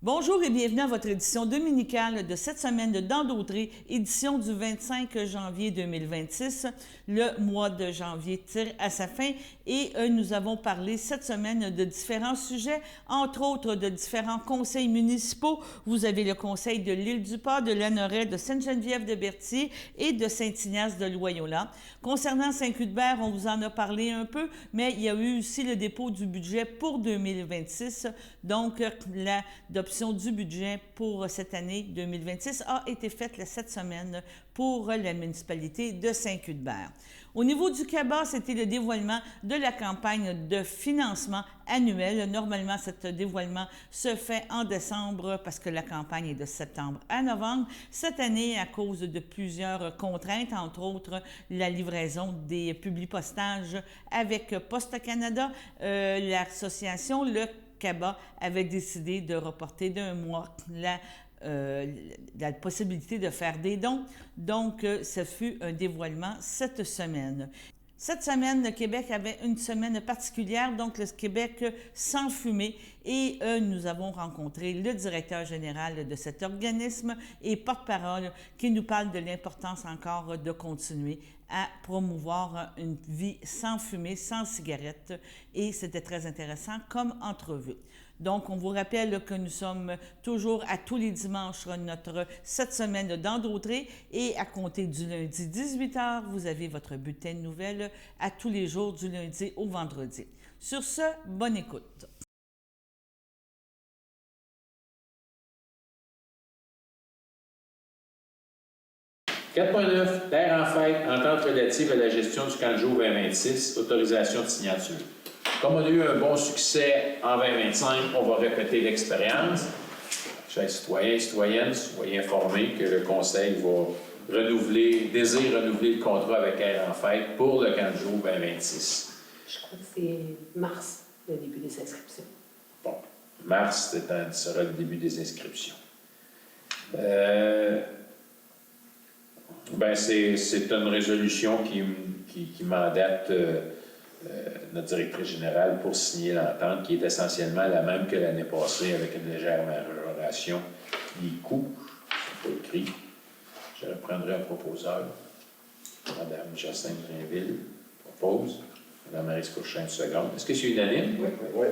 Bonjour et bienvenue à votre édition dominicale de cette semaine de Dans d'autres, édition du 25 janvier 2026. Le mois de janvier tire à sa fin et nous avons parlé cette semaine de différents sujets, entre autres de différents conseils municipaux. Vous avez le conseil de l'Île-du-Pas, de Lanoraie, de Sainte-Geneviève-de-Berthier et de Saint-Ignace-de-Loyola. Concernant Saint-Cuthbert, on vous en a parlé un peu, mais il y a eu aussi le dépôt du budget pour 2026. Donc, l'adoption du budget pour cette année 2026 a été faite cette semaine pour la municipalité de Saint-Cuthbert. Au niveau du CABA, c'était le dévoilement de la campagne de financement annuel. Normalement, ce dévoilement se fait en décembre parce que la campagne est de septembre à novembre. Cette année, à cause de plusieurs contraintes, entre autres la livraison des publipostages avec Poste Canada, l'association, le CABA avait décidé de reporter d'un mois la possibilité de faire des dons. Donc, ce fut un dévoilement cette semaine. Cette semaine, le Québec avait une semaine particulière, donc le Québec sans fumée, et nous avons rencontré le directeur général de cet organisme et porte-parole qui nous parle de l'importance encore de continuer à promouvoir une vie sans fumée, sans cigarette, et c'était très intéressant comme entrevue. Donc, on vous rappelle que nous sommes toujours à tous les dimanches cette semaine dans d'autres et à compter du lundi 18h, vous avez votre bulletin de nouvelles à tous les jours du lundi au vendredi. Sur ce, bonne écoute. « 4.9. Terre en fête, entente relative à la gestion du camp de jour 2026, autorisation de signature. » Comme on a eu un bon succès en 2025, on va répéter l'expérience. Chers citoyens et citoyennes, soyez informés que le Conseil va désire renouveler le contrat avec Terre en fête pour le camp de jour 2026. Je crois que c'est mars, le début des inscriptions. Bon, mars sera le début des inscriptions. C'est une résolution qui mandate notre directrice générale pour signer l'entente, qui est essentiellement la même que l'année passée, avec une légère majoration des coûts. C'est pas écrit. Je reprendrai un proposeur. Mme Jacinthe Drainville propose. Mme Maryse Cochin, une seconde. Est-ce que c'est unanime? Oui.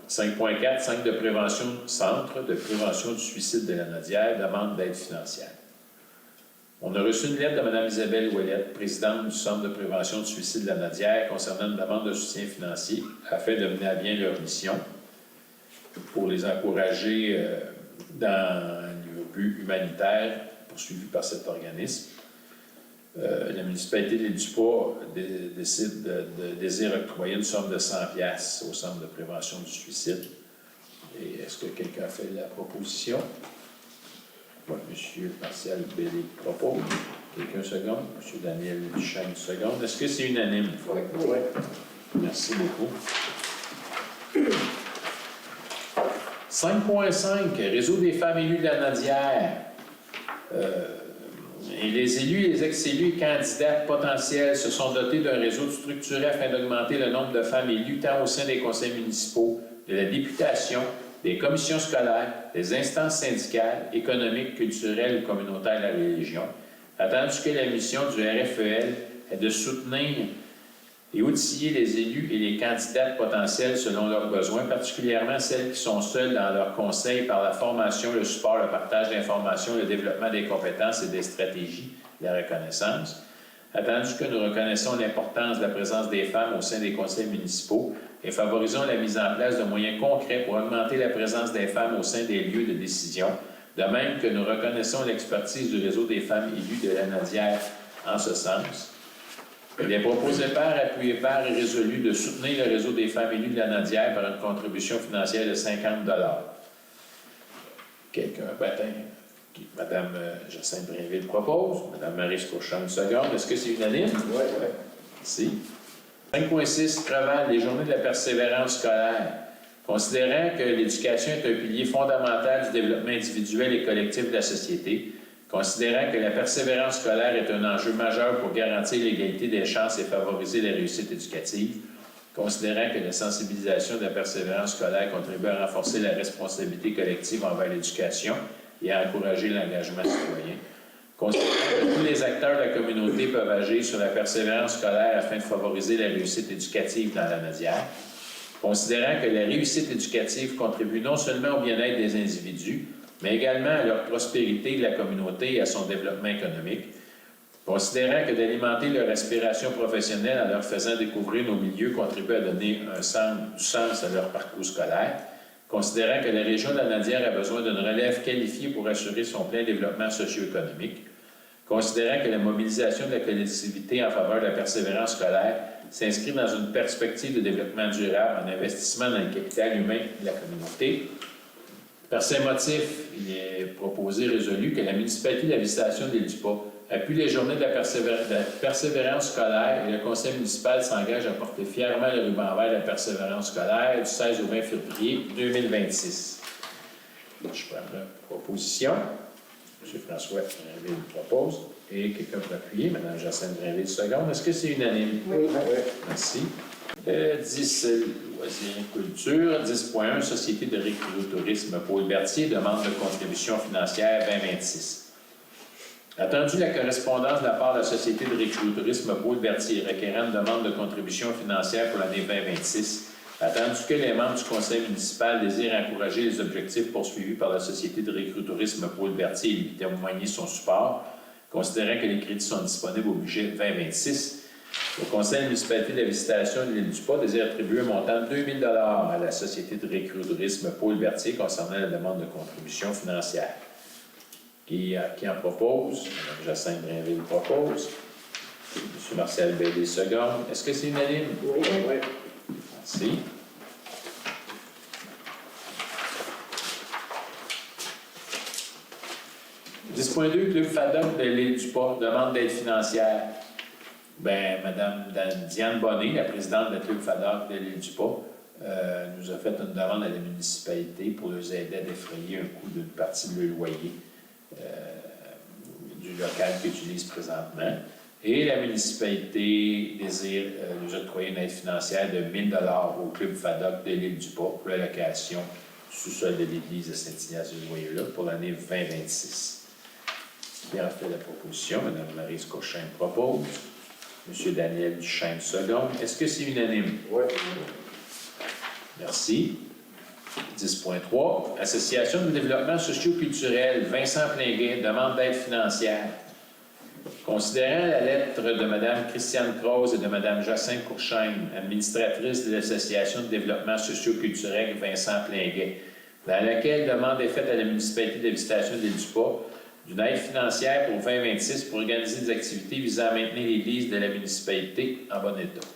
5.4, Centre de prévention du suicide de la Nodière, demande d'aide financière. On a reçu une lettre de Mme Isabelle Ouellette, présidente du Centre de prévention du suicide de la Nodière, concernant une demande de soutien financier afin de mener à bien leur mission pour les encourager dans le but humanitaire poursuivi par cet organisme. La municipalité de l'Île-du-Pas désire octroyer une somme de 100$ au Centre de prévention du suicide. Et est-ce que quelqu'un a fait la proposition? Oui, M. Martial Bellé propose. Quelqu'un seconde? M. Daniel Duchesne seconde. Est-ce que c'est unanime? Oui. Merci beaucoup. 5.5, Réseau des femmes élues de la Nodière. Et les élus et les ex-élus et candidats potentiels se sont dotés d'un réseau structuré afin d'augmenter le nombre de femmes élues tant au sein des conseils municipaux, de la députation, des commissions scolaires, des instances syndicales, économiques, culturelles ou communautaires de la région, attendu que la mission du RFEL est de soutenir et outiller les élus et les candidats potentiels selon leurs besoins, particulièrement celles qui sont seules dans leur conseil par la formation, le support, le partage d'informations, le développement des compétences et des stratégies, la reconnaissance. Attendu que nous reconnaissons l'importance de la présence des femmes au sein des conseils municipaux et favorisons la mise en place de moyens concrets pour augmenter la présence des femmes au sein des lieux de décision, de même que nous reconnaissons l'expertise du réseau des femmes élues de la Nodière en ce sens. Il est proposé par, appuyé par et résolu de soutenir le réseau des femmes élues de la Nodière par une contribution financière de 50$. Quelqu'un, Mme Jacinthe Drainville propose, Mme Maryse Cochin, une seconde. Est-ce que c'est unanime? Oui. Si. 5.6, Creval, les journées de la persévérance scolaire. Considérant que l'éducation est un pilier fondamental du développement individuel et collectif de la société, considérant que la persévérance scolaire est un enjeu majeur pour garantir l'égalité des chances et favoriser la réussite éducative, Considérant que la sensibilisation de la persévérance scolaire contribue à renforcer la responsabilité collective envers l'éducation et à encourager l'engagement citoyen. Considérant que tous les acteurs de la communauté peuvent agir sur la persévérance scolaire afin de favoriser la réussite éducative dans la Nadière. Considérant que la réussite éducative contribue non seulement au bien-être des individus, mais également à leur prospérité de la communauté et à son développement économique. Considérant que d'alimenter leur aspiration professionnelle en leur faisant découvrir nos milieux contribue à donner du sens à leur parcours scolaire. Considérant que la région de la Nadière a besoin d'une relève qualifiée pour assurer son plein développement socio-économique. Considérant que la mobilisation de la collectivité en faveur de la persévérance scolaire s'inscrit dans une perspective de développement durable en investissement dans le capital humain de la communauté. Par ces motifs, il est proposé et résolu que la municipalité de la Visitation de l'Île-du-Pas appuie les journées de la persévérance scolaire et le conseil municipal s'engage à porter fièrement le ruban vert de la persévérance scolaire du 16 au 20 février 2026. Je prends la proposition. M. François Drainville propose. Et quelqu'un pour appuyer. Mme Jacinthe Drainville, seconde. Est-ce que c'est unanime? Oui. Merci. 10, loisirs, culture. 10.1, Société de récréotourisme Paul Berthier, demande de contribution financière 2026. Attendu la correspondance de la part de la Société de récréotourisme Paul Berthier requérant une demande de contribution financière pour l'année 2026, attendu que les membres du conseil municipal désirent encourager les objectifs poursuivis par la Société de récréotourisme Paul Berthier et lui témoigner son support, considérant que les crédits sont disponibles au budget 2026, le conseil municipal de la Visitation de l'Île-du-Pas désire attribuer un montant de 2 000 $ à la Société de récréotourisme Paul Berthier concernant la demande de contribution financière. Qui en propose? Mme Jacinthe Drainville propose. M. Martial Bellé, seconde. Est-ce que c'est unanime? Oui. Merci. « 10.2, Club FADOC de l'Île-du-Pas, demande d'aide financière. » Bien, Mme Diane Bonnet, la présidente de Club FADOC de l'Île-du-Pas, nous a fait une demande à la municipalité pour nous aider à défrayer un coût d'une partie de leur loyer du local qu'ils utilisent présentement. Et la municipalité désire nous octroyer une aide financière de 1 000 $ au Club FADOC de l'Île-du-Pas pour la location du sous-sol de l'église de Saint-Ignace-du-Loyer pour l'année 2026. Qui en fait la proposition? Mme Maryse Cochin propose. M. Daniel Duchesne, seconde. Est-ce que c'est unanime? Oui. Merci. 10.3. Association de développement socio-culturel, Vincent Plinguet, demande d'aide financière. Considérant la lettre de Mme Christiane Croze et de Mme Jacinthe Courchaine, administratrice de l'Association de développement socio-culturel Vincent Plinguet, dans laquelle demande est faite à la municipalité de la Visitation de l'Île-du-Pas d'une aide financière pour 2026 pour organiser des activités visant à maintenir l'église de la municipalité en bon état.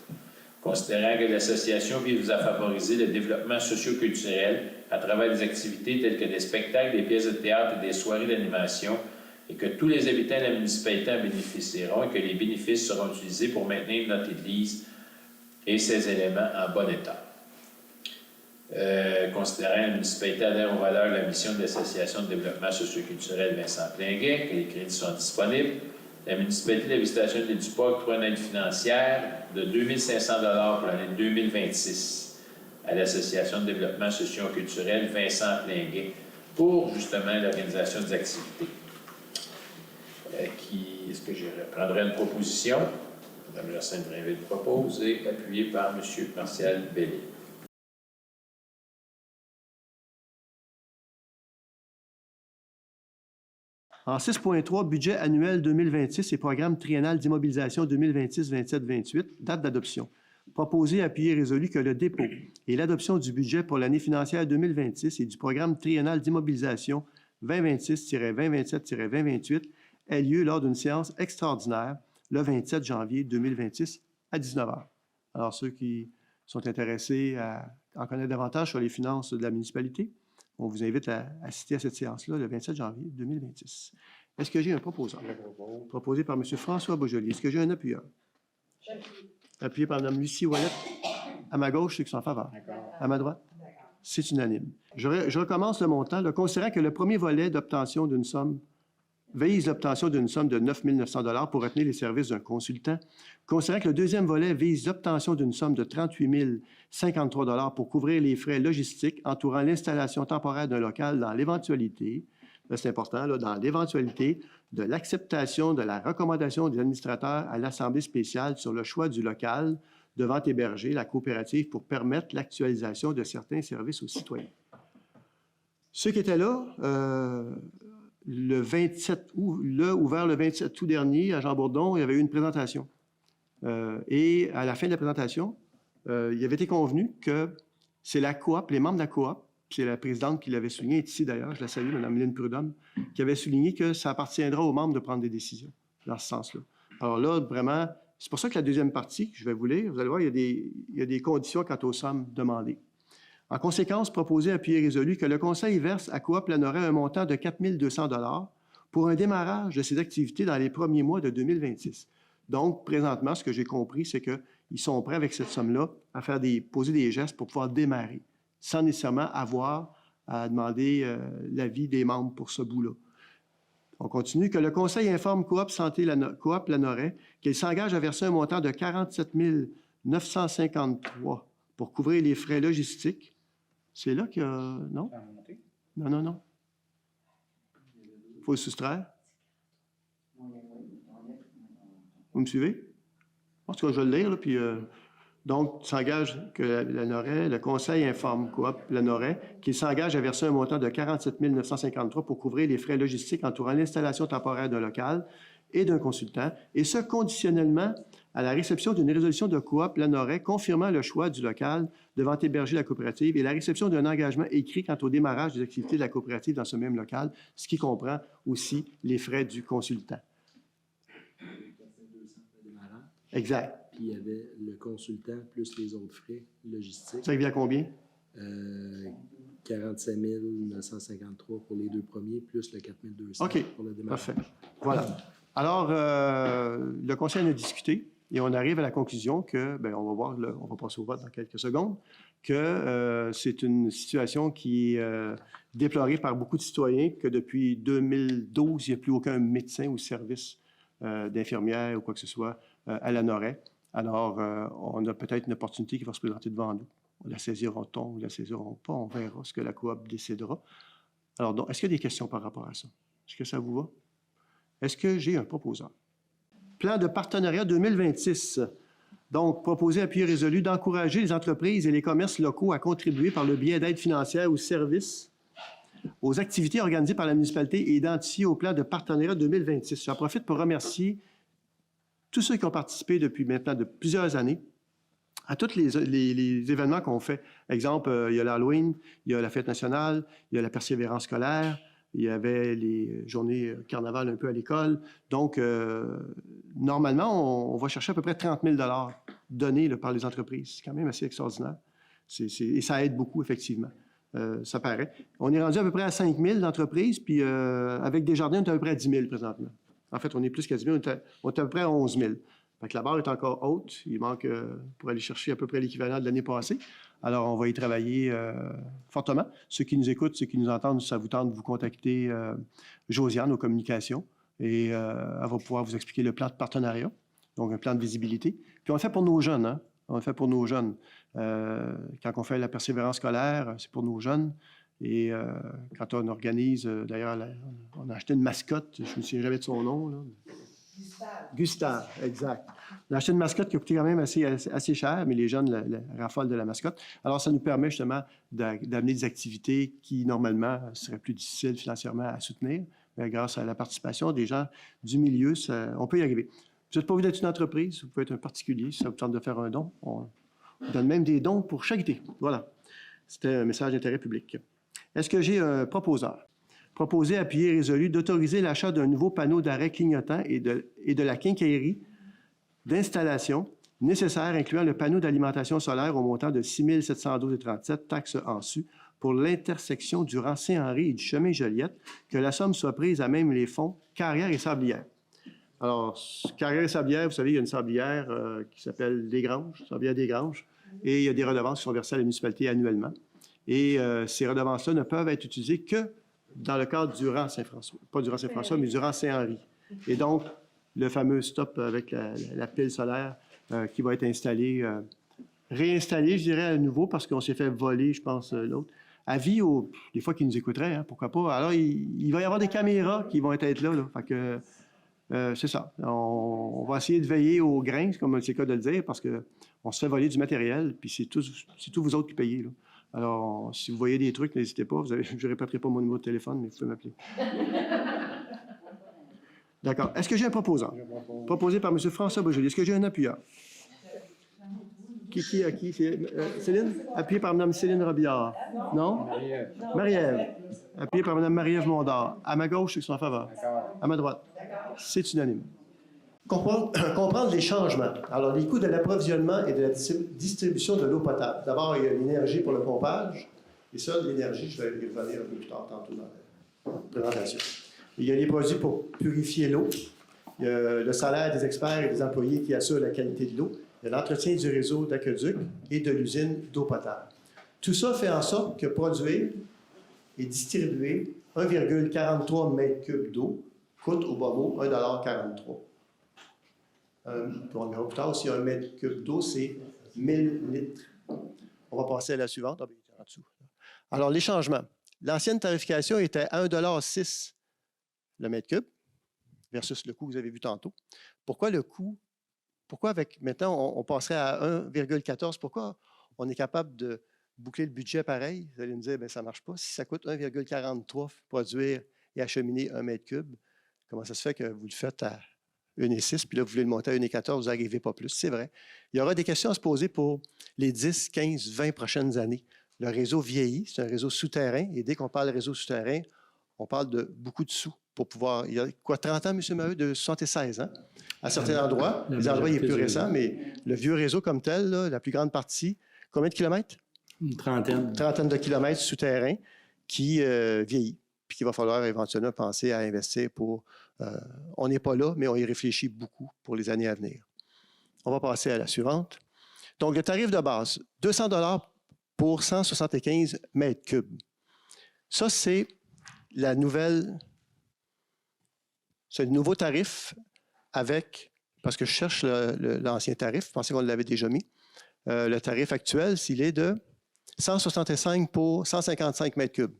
Considérant que l'association vise à favoriser le développement socio-culturel à travers des activités telles que des spectacles, des pièces de théâtre et des soirées d'animation, et que tous les habitants de la municipalité en bénéficieront et que les bénéfices seront utilisés pour maintenir notre église et ses éléments en bon état. Considérant que la municipalité adhère aux valeurs de la mission de l'Association de développement socio-culturel Vincent Plinguet, que les crédits sont disponibles, la municipalité de la Visitation de l'Île-du-Pas octroie une aide financière de 2 500 $ pour l'année 2026 à l'Association de développement socio-culturel Vincent Plinguet pour justement l'organisation des activités. Est-ce que je reprendrai une proposition? Mme Jacinthe Drainville propose et appuyée par M. Martial Bellé. En 6.3, budget annuel 2026 et programme triennal d'immobilisation 2026-27-28, date d'adoption. Proposé, appuyé et résolu que le dépôt et l'adoption du budget pour l'année financière 2026 et du programme triennal d'immobilisation 2026-2027-2028 ait lieu lors d'une séance extraordinaire le 27 janvier 2026 à 19h. Alors, ceux qui sont intéressés à en connaître davantage sur les finances de la municipalité, on vous invite à assister à cette séance-là le 27 janvier 2026. Est-ce que j'ai un proposant? Proposé par M. François Beaujolier. Est-ce que j'ai un appuyeur? Appuyé par Mme Lucie Ouellette. À ma gauche, ceux qui sont en faveur. À ma droite? C'est unanime. Je recommence le montant, considérant que le premier volet d'obtention d'une somme vise l'obtention d'une somme de 9 900 $ pour retenir les services d'un consultant. Considérant que le deuxième volet vise l'obtention d'une somme de 38 053 $ pour couvrir les frais logistiques entourant l'installation temporaire d'un local dans l'éventualité, là c'est important, là, dans l'éventualité de l'acceptation de la recommandation des administrateurs à l'Assemblée spéciale sur le choix du local devant héberger la coopérative pour permettre l'actualisation de certains services aux citoyens. Ceux qui étaient là, le 27 août, ouvert le 27 août dernier à Jean-Bourdon, il y avait eu une présentation. Et à la fin de la présentation, il avait été convenu que c'est la coop, les membres de la coop, c'est la présidente qui l'avait souligné, est ici d'ailleurs, je la salue, Mme Lynne Prudhomme, qui avait souligné que ça appartiendra aux membres de prendre des décisions dans ce sens-là. Alors là, vraiment, c'est pour ça que la deuxième partie, que je vais vous lire, vous allez voir, il y a des conditions quant aux sommes demandées. En conséquence, proposé, appuyé, résolu que le Conseil verse à Coop Lanoraie un montant de 4 200 $ pour un démarrage de ses activités dans les premiers mois de 2026. Donc, présentement, ce que j'ai compris, c'est qu'ils sont prêts avec cette somme-là à poser des gestes pour pouvoir démarrer, sans nécessairement avoir à demander l'avis des membres pour ce bout-là. On continue. Que le Conseil informe Coop Lanoraie qu'il s'engage à verser un montant de 47 953 $ pour couvrir les frais logistiques. C'est là qu'il y a... Non? Non. Il faut le soustraire. Vous me suivez? En tout cas, je vais le lire, là, puis... Donc, s'engage que le Conseil informe Coop Lanoraie qu'il s'engage à verser un montant de 47 953 $ pour couvrir les frais logistiques entourant l'installation temporaire d'un local et d'un consultant, et ce, conditionnellement à la réception d'une résolution de Coop Lanoraie confirmant le choix du local devant héberger la coopérative et la réception d'un engagement écrit quant au démarrage des activités de la coopérative dans ce même local, ce qui comprend aussi les frais du consultant. Exact. Puis il y avait le consultant plus les autres frais logistiques. Ça revient à combien? 47 953 pour les deux premiers, plus le 4 200 pour le démarrage. Parfait. Voilà. Alors, le Conseil en a discuté et on arrive à la conclusion que, bien, on va voir, on va passer au vote dans quelques secondes, que c'est une situation qui est déplorée par beaucoup de citoyens, que depuis 2012, il n'y a plus aucun médecin ou service d'infirmière ou quoi que ce soit à Lanoraie. Alors, on a peut-être une opportunité qui va se présenter devant nous. On la saisira-t-on ou la saisirons pas? On verra ce que la coop décidera. Alors, donc, est-ce qu'il y a des questions par rapport à ça? Est-ce que ça vous va? Est-ce que j'ai un proposeur? Plan de partenariat 2026. Donc, proposé, appuyé, résolu d'encourager les entreprises et les commerces locaux à contribuer par le biais d'aide financière aux services, aux activités organisées par la municipalité et identifiées au plan de partenariat 2026. J'en profite pour remercier tous ceux qui ont participé depuis maintenant de plusieurs années à tous les événements qu'on fait. Exemple, il y a l'Halloween, il y a la Fête nationale, il y a la persévérance scolaire, il y avait les journées carnaval un peu à l'école. Donc, normalement, on va chercher à peu près 30 000 $ donnés là, par les entreprises. C'est quand même assez extraordinaire. Et ça aide beaucoup, effectivement. Ça paraît. On est rendu à peu près à 5 000 d'entreprises, puis avec Desjardins, on est à peu près à 10 000 présentement. En fait, on est plus qu'à 10 000, on est à peu près à 11 000. Fait que la barre est encore haute. Il manque pour aller chercher à peu près l'équivalent de l'année passée. Alors, on va y travailler fortement. Ceux qui nous écoutent, ceux qui nous entendent, ça vous tente de vous contacter Josiane aux communications et elle va pouvoir vous expliquer le plan de partenariat, donc un plan de visibilité. Puis on le fait pour nos jeunes, hein? On le fait pour nos jeunes. Quand on fait la persévérance scolaire, c'est pour nos jeunes. Et quand on organise, d'ailleurs, on a acheté une mascotte, je ne me souviens jamais de son nom. Là. Gustave, exact. On a acheté une mascotte qui a coûté quand même assez cher, mais les jeunes raffolent de la mascotte. Alors, ça nous permet justement d'amener des activités qui, normalement, seraient plus difficiles financièrement à soutenir. Mais grâce à la participation des gens du milieu, on peut y arriver. Vous n'êtes pas obligé d'être une entreprise, vous pouvez être un particulier, si ça vous tente de faire un don. On donne même des dons pour charité. Voilà. C'était un message d'intérêt public. Est-ce que j'ai un proposeur? Proposé, appuyé, résolu d'autoriser l'achat d'un nouveau panneau d'arrêt clignotant et de la quincaillerie d'installation nécessaire, incluant le panneau d'alimentation solaire au montant de 6 712,37 $, taxes en su, pour l'intersection du rang Saint-Henri et du chemin Joliette, que la somme soit prise à même les fonds Carrière et Sablière. Alors, Carrière et Sablière, vous savez, il y a une sablière qui s'appelle Desgranges, Sablière Desgranges, et il y a des redevances qui sont versées à la municipalité annuellement. Et ces redevances-là ne peuvent être utilisées que dans le cadre du rang Saint-François. Pas du rang Saint-François, mais du rang Saint-Henri. Et donc, le fameux stop avec la pile solaire qui va être installée, réinstallée, je dirais, à nouveau, parce qu'on s'est fait voler, je pense, l'autre. Avis des fois qu'ils nous écouteraient, hein, pourquoi pas. Alors, il va y avoir des caméras qui vont être là. Fait que, c'est ça. On va essayer de veiller aux grains, comme c'est le cas de le dire, parce qu'on se fait voler du matériel, puis c'est tous vous autres qui payez. Là. Alors, si vous voyez des trucs, n'hésitez pas. Je ne répéterai pas mon numéro de téléphone, mais vous pouvez m'appeler. D'accord. Est-ce que j'ai un proposant? Proposé par M. François Beaujolais. Est-ce que j'ai un appuyeur? Qui? Céline? Appuyé par Mme Céline Robillard. Non? Marie-Ève. Appuyé par Mme Marie-Ève Mondard. À ma gauche, ceux qui sont en faveur. À ma droite. C'est unanime. Comprendre les changements. Alors, les coûts de l'approvisionnement et de la distribution de l'eau potable. D'abord, il y a l'énergie pour le pompage. Et ça, l'énergie, je vais y revenir un peu plus tard, tantôt dans la présentation. Il y a les produits pour purifier l'eau. Il y a le salaire des experts et des employés qui assurent la qualité de l'eau. Il y a l'entretien du réseau d'aqueduc et de l'usine d'eau potable. Tout ça fait en sorte que produire et distribuer 1,43 m3 d'eau coûte au bas mot 1,43 $. On verra plus tard aussi, 1 m3 d'eau, c'est 1000 litres. On va passer à la suivante. En dessous. Alors, les changements. L'ancienne tarification était à 1,06 $ le mètre cube versus le coût que vous avez vu tantôt. Pourquoi le coût? Pourquoi maintenant, on passerait à 1,14 $? Pourquoi on est capable de boucler le budget pareil? Vous allez me dire, bien, ça ne marche pas. Si ça coûte 1,43 $ produire et acheminer 1 mètre cube, comment ça se fait que vous le faites à 1,6 $, puis là, vous voulez le monter à 1,14 $, vous n'arrivez pas plus? C'est vrai. Il y aura des questions à se poser pour les 10, 15, 20 prochaines années. Le réseau vieillit, c'est un réseau souterrain, et dès qu'on parle de réseau souterrain, on parle de beaucoup de sous pour pouvoir... Il y a quoi, 30 ans, M. Maheu, de 76, hein? À certains endroits. Les endroits, il est plus récent, mais le vieux réseau comme tel, là, la plus grande partie, combien de kilomètres? Une trentaine. Une trentaine de kilomètres souterrains qui vieillit, puis qu'il va falloir éventuellement penser à investir pour... on n'est pas là, mais on y réfléchit beaucoup pour les années à venir. On va passer à la suivante. Donc, le tarif de base, 200 $ pour 175 mètres cubes. Ça, c'est la nouvelle... C'est le nouveau tarif avec... Parce que je cherche l'ancien tarif, je pensais qu'on l'avait déjà mis. Le tarif actuel, s'il est de 165 pour 155 mètres cubes.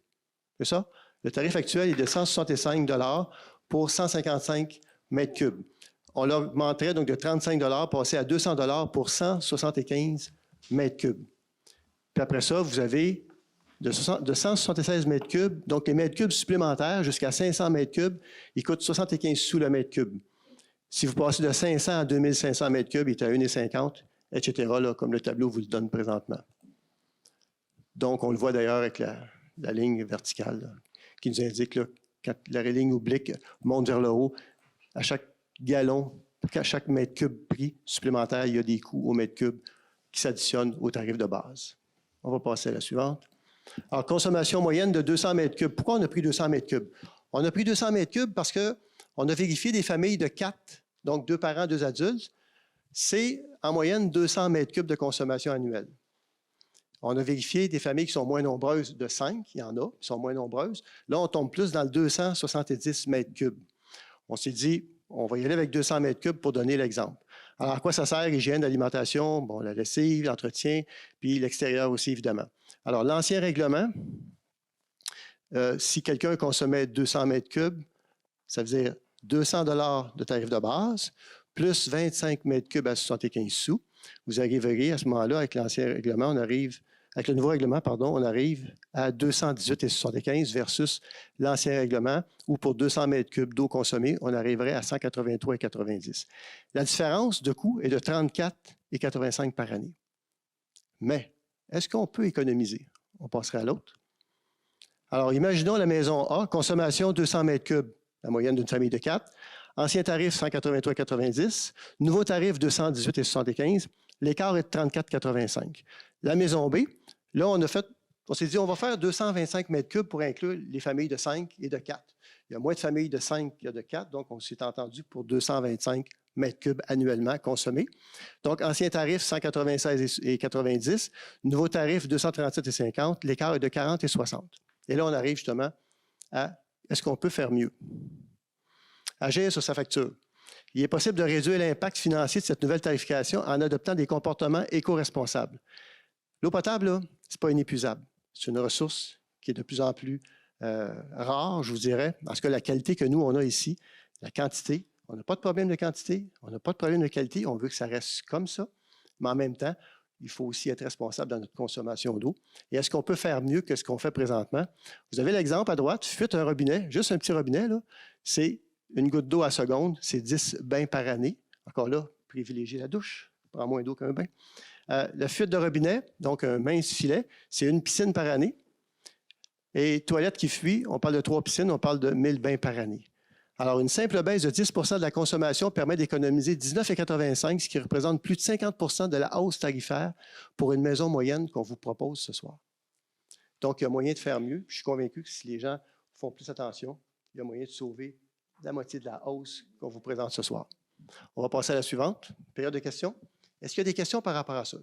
C'est ça? Le tarif actuel est de 165 $ pour 155 mètres cubes. On l'augmenterait donc de 35 $, passer à 200 $ pour 175 mètres cubes. Puis après ça, vous avez de 176 mètres cubes, donc les mètres cubes supplémentaires jusqu'à 500 mètres cubes, ils coûtent 75 sous le mètre cube. Si vous passez de 500 à 2500 mètres cubes, il est à 1,50 $, etc., là, comme le tableau vous le donne présentement. Donc, on le voit d'ailleurs avec la ligne verticale là, qui nous indique là, quand la ligne oblique monte vers le haut, à chaque gallon, à chaque mètre cube pris supplémentaire, il y a des coûts au mètre cube qui s'additionnent au tarif de base. On va passer à la suivante. Alors, consommation moyenne de 200 mètres cubes. Pourquoi on a pris 200 mètres cubes? On a pris 200 mètres cubes parce qu'on a vérifié des familles de 4, donc 2 parents, 2 adultes. C'est en moyenne 200 mètres cubes de consommation annuelle. On a vérifié des familles qui sont moins nombreuses de 5, il y en a, qui sont moins nombreuses. Là, on tombe plus dans le 270 mètres cubes. On s'est dit, on va y aller avec 200 mètres cubes pour donner l'exemple. Alors, à quoi ça sert l'hygiène, l'alimentation? Bon, la lessive, l'entretien, puis l'extérieur aussi, évidemment. Alors, l'ancien règlement, si quelqu'un consommait 200 mètres cubes, ça veut dire 200 $ de tarif de base, plus 25 mètres cubes à 75 sous. Vous arriveriez à ce moment-là, avec l'ancien règlement, avec le nouveau règlement, pardon, on arrive à 218,75 versus l'ancien règlement, où pour 200 mètres cubes d'eau consommée, on arriverait à 183,90. La différence de coût est de 34,85 par année. Mais, est-ce qu'on peut économiser? On passerait à l'autre. Alors, imaginons la maison A, consommation 200 mètres cubes, la moyenne d'une famille de 4. Ancien tarif, 183,90. Nouveau tarif, 218,75. L'écart est de 34,85. La maison B, là, on s'est dit, on va faire 225 mètres cubes pour inclure les familles de 5 et de 4. Il y a moins de familles de 5 qu'il y a de 4, donc on s'est entendu pour 225 mètres cubes annuellement consommés. Donc, ancien tarif, 196,90. Nouveau tarif, 237,50. L'écart est de 40,60. Et là, on arrive justement à est-ce qu'on peut faire mieux? Agir sur sa facture. Il est possible de réduire l'impact financier de cette nouvelle tarification en adoptant des comportements éco-responsables. L'eau potable, ce n'est pas inépuisable. C'est une ressource qui est de plus en plus rare, je vous dirais, parce que la qualité que nous, on a ici, la quantité, on n'a pas de problème de quantité, on n'a pas de problème de qualité, on veut que ça reste comme ça, mais en même temps, il faut aussi être responsable dans notre consommation d'eau. Et est-ce qu'on peut faire mieux que ce qu'on fait présentement? Vous avez l'exemple à droite, fuite un robinet, juste un petit robinet, là, c'est une goutte d'eau à seconde, c'est 10 bains par année. Encore là, privilégier la douche, prend moins d'eau qu'un bain. La fuite de robinet, donc un mince filet, c'est une piscine par année. Et toilette qui fuit, on parle de 3 piscines, on parle de 1000 bains par année. Alors, une simple baisse de 10 de la consommation permet d'économiser 19,85 $, ce qui représente plus de 50 de la hausse tarifaire pour une maison moyenne qu'on vous propose ce soir. Donc, il y a moyen de faire mieux. Je suis convaincu que si les gens font plus attention, il y a moyen de sauver la moitié de la hausse qu'on vous présente ce soir. On va passer à la suivante. Période de questions. Est-ce qu'il y a des questions par rapport à ça?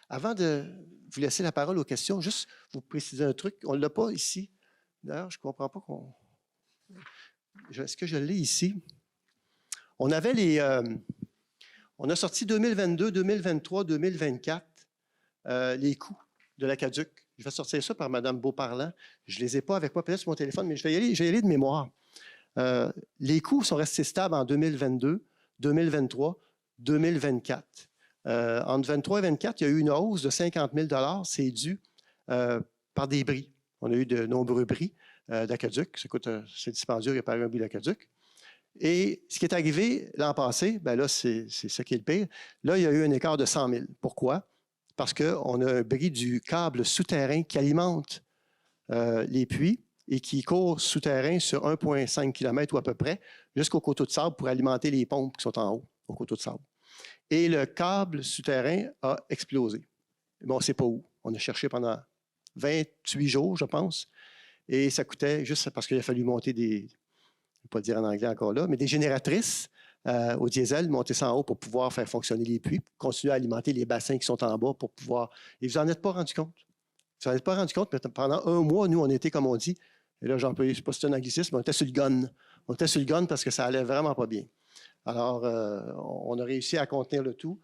Avant de vous laisser la parole aux questions, juste vous préciser un truc. On ne l'a pas ici. D'ailleurs, je ne comprends pas qu'on... Est-ce que je l'ai ici? On avait les... on a sorti 2022, 2023, 2024, les coûts de l'Aquaduc. Je vais sortir ça par Mme Beauparlant. Je ne les ai pas avec moi, peut-être sur mon téléphone, mais je vais y aller de mémoire. Les coûts sont restés stables en 2022, 2023, 2024. Entre 23 et 24, il y a eu une hausse de 50 000 $. C'est dû par des bris. On a eu de nombreux bris d'aquaduc. Ça coûte, c'est dispendieux de réparer un bris d'aquaduc. Et ce qui est arrivé l'an passé, bien là, c'est ça qui est le pire. Là, il y a eu un écart de 100 000. Pourquoi? Parce qu'on a un bris du câble souterrain qui alimente les puits et qui court souterrain sur 1,5 km ou à peu près jusqu'au coteau de sable pour alimenter les pompes qui sont en haut, au coteau de sable. Et le câble souterrain a explosé. Mais on ne sait pas où. On a cherché pendant 28 jours, je pense, et ça coûtait, juste parce qu'il a fallu monter des, je ne vais pas le dire en anglais encore là, mais des génératrices au diesel, monter ça en haut pour pouvoir faire fonctionner les puits, continuer à alimenter les bassins qui sont en bas pour pouvoir... Et vous n'en êtes pas rendu compte. Vous n'en êtes pas rendu compte, mais pendant un mois, nous, on était, comme on dit, et là, j'emploie, je ne sais pas si c'est un anglicisme, mais on était sur le gun. On était sur le gun parce que ça allait vraiment pas bien. Alors, on a réussi à contenir le tout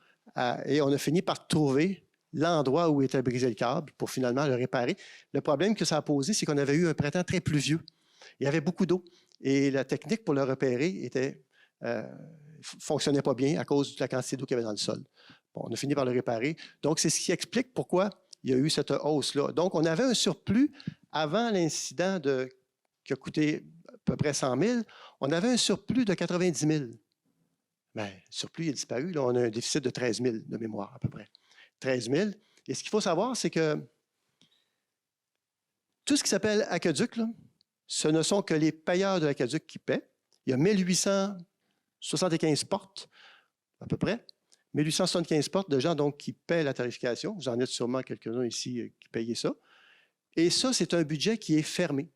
et on a fini par trouver l'endroit où était brisé le câble pour finalement le réparer. Le problème que ça a posé, c'est qu'on avait eu un printemps très pluvieux. Il y avait beaucoup d'eau et la technique pour le repérer fonctionnait pas bien à cause de la quantité d'eau qu'il y avait dans le sol. Bon, on a fini par le réparer. Donc, c'est ce qui explique pourquoi il y a eu cette hausse-là. Donc, on avait un surplus avant l'incident qui a coûté à peu près 100 000. On avait un surplus de 90 000. Bien, le surplus est disparu. Là, on a un déficit de 13 000 de mémoire, à peu près. 13 000. Et ce qu'il faut savoir, c'est que tout ce qui s'appelle aqueduc, là, ce ne sont que les payeurs de l'aqueduc qui paient. Il y a 1875 portes, à peu près. 1875 portes de gens donc, qui paient la tarification. Vous en êtes sûrement quelques-uns ici qui payez ça. Et ça, c'est un budget qui est fermé.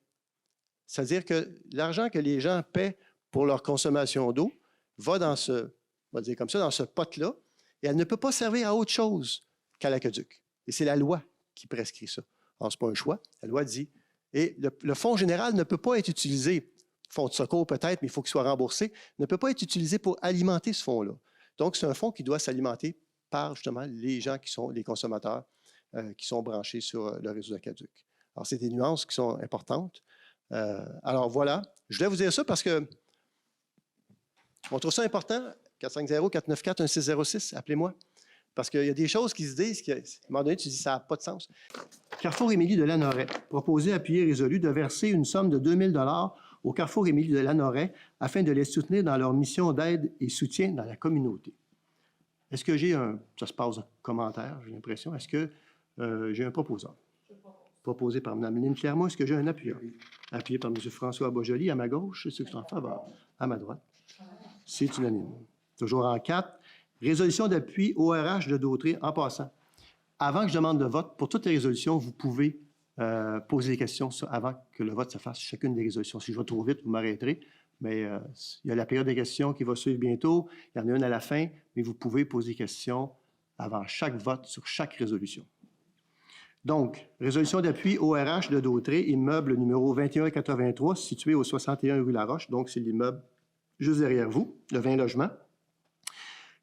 C'est-à-dire que l'argent que les gens paient pour leur consommation d'eau va dans ce, on va dire comme ça, dans ce pot-là, et elle ne peut pas servir à autre chose qu'à l'aqueduc. Et c'est la loi qui prescrit ça. Alors, ce n'est pas un choix. La loi dit, et le fonds général ne peut pas être utilisé, fonds de secours peut-être, mais il faut qu'il soit remboursé, ne peut pas être utilisé pour alimenter ce fonds-là. Donc, c'est un fonds qui doit s'alimenter par, justement, les gens qui sont les consommateurs qui sont branchés sur le réseau d'aqueduc. Alors, c'est des nuances qui sont importantes. Alors, voilà. Je voulais vous dire ça parce que on trouve ça important. 450-494-1606, appelez-moi. Parce qu'il y a des choses qui se disent, à un moment donné, tu dis ça n'a pas de sens. Carrefour Émilie de Lanoret, proposé, appuyé, résolu de verser une somme de 2 000 $ au Carrefour Émilie de Lanoret afin de les soutenir dans leur mission d'aide et soutien dans la communauté. Est-ce que j'ai un... Ça se passe en commentaire, j'ai l'impression. Est-ce que j'ai un proposeur? Proposé par Mme Lynne Clermont. Est-ce que j'ai un appuyeur? Appuyé par M. François Boisjoli, à ma gauche. C'est ceux qui sont en faveur. À ma droite. C'est unanime. Toujours en 4. Résolution d'appui ORH de Dautré. En passant, avant que je demande le vote, pour toutes les résolutions, vous pouvez poser des questions avant que le vote se fasse. Chacune des résolutions. Si je vais trop vite, vous m'arrêterez. Mais il y a la période des questions qui va suivre bientôt. Il y en a une à la fin, mais vous pouvez poser des questions avant chaque vote sur chaque résolution. Donc, résolution d'appui ORH de Dautré, immeuble numéro 2183, situé au 61 rue Laroche. Donc, c'est l'immeuble juste derrière vous, de 20 logements.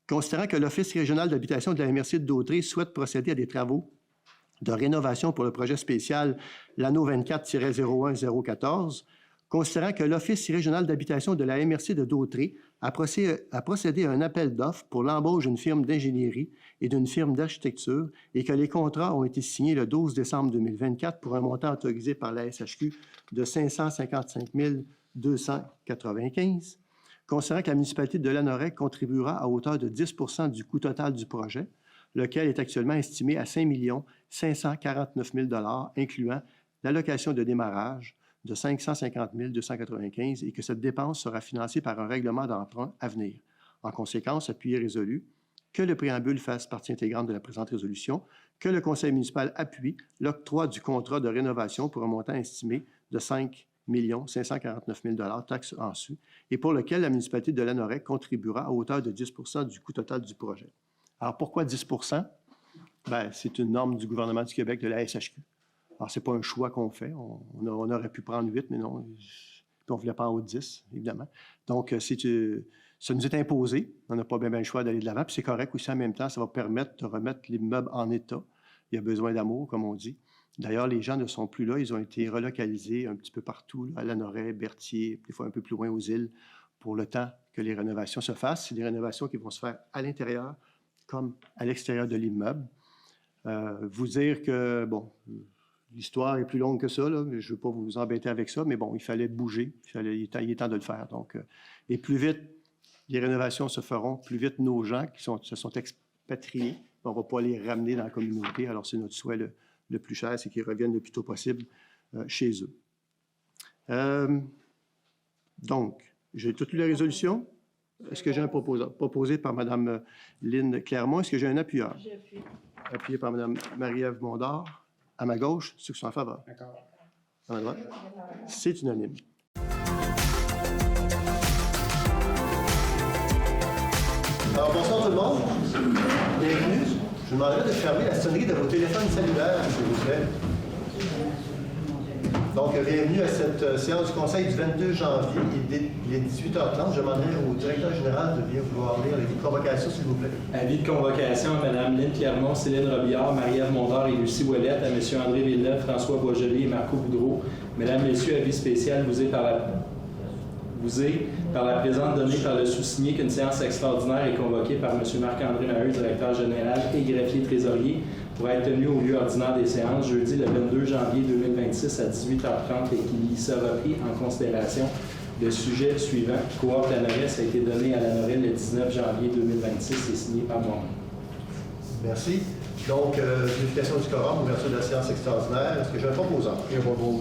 Considérant que l'Office régional d'habitation de la MRC de Dautré souhaite procéder à des travaux de rénovation pour le projet spécial l'anneau 24-01014, considérant que l'Office régional d'habitation de la MRC de Dautré a procédé à un appel d'offres pour l'embauche d'une firme d'ingénierie et d'une firme d'architecture et que les contrats ont été signés le 12 décembre 2024 pour un montant autorisé par la SHQ de 555 295, considérant que la municipalité de Lanauret contribuera à hauteur de 10 % du coût total du projet, lequel est actuellement estimé à 5 549 000 $, incluant l'allocation de démarrage de 550 295 et que cette dépense sera financée par un règlement d'emprunt à venir. En conséquence, appuyé résolu, que le préambule fasse partie intégrante de la présente résolution, que le conseil municipal appuie l'octroi du contrat de rénovation pour un montant estimé de 5 549 000 $, taxes en su, et pour lequel la municipalité de Lanauret contribuera à hauteur de 10 % du coût total du projet. Alors, pourquoi 10 %? Bien, c'est une norme du gouvernement du Québec, de la SHQ. Alors, ce n'est pas un choix qu'on fait. On aurait pu prendre 8, mais non. Puis on ne voulait pas en haut de 10, évidemment. Donc, ça nous est imposé. On n'a pas bien le choix d'aller de l'avant. Puis c'est correct aussi en même temps. Ça va permettre de remettre l'immeuble en état. Il y a besoin d'amour, comme on dit. D'ailleurs, les gens ne sont plus là. Ils ont été relocalisés un petit peu partout, là, à Lanauret, Berthier, des fois un peu plus loin aux îles, pour le temps que les rénovations se fassent. C'est des rénovations qui vont se faire à l'intérieur comme à l'extérieur de l'immeuble. Vous dire que, bon, l'histoire est plus longue que ça, là, mais je ne veux pas vous embêter avec ça, mais bon, il fallait bouger, il est temps de le faire. Donc, et plus vite les rénovations se feront, plus vite nos gens qui se sont expatriés, on ne va pas les ramener dans la communauté. Alors, c'est notre souhait le plus cher, c'est qu'ils reviennent le plus tôt possible chez eux. Donc, j'ai toutes les résolutions. Est-ce que j'ai un proposé par Mme Lynne Clermont? Est-ce que j'ai un appuyeur? J'appuie. Appuyé par Mme Marie-Ève Mondard. À ma gauche, ceux qui sont en faveur. D'accord. À ma droite. C'est unanime. Alors, bonsoir tout le monde. Bienvenue. Je vous demanderai de fermer la sonnerie de vos téléphones cellulaires, s'il vous plaît. Donc, bienvenue à cette séance du Conseil du 22 janvier. Il est 18h30. Je demanderai au directeur général de bien vouloir lire les convocations, s'il vous plaît. Avis de convocation à Mme Lynne Clermont, Céline Robillard, Marie-Ève Mondard et Lucie Ouellette, à M. André Villeneuve, François Boisjoli et Marco Boudreau. Mesdames, Messieurs, avis spécial vous est par la présente donnée par le sous-signé qu'une séance extraordinaire est convoquée par M. Marc-André Maheu, directeur général et greffier trésorier, pour être tenue au lieu ordinaire des séances, jeudi le 22 janvier 2026 à 18h30 et qu'il y sera pris en considération le sujet suivant. Coop Lanauret, ça a été donné à Lanauret le 19 janvier 2026 et signé par moi-même. Merci. Donc, vérification du quorum, ouverture de la séance extraordinaire. Est-ce que j'ai un proposant?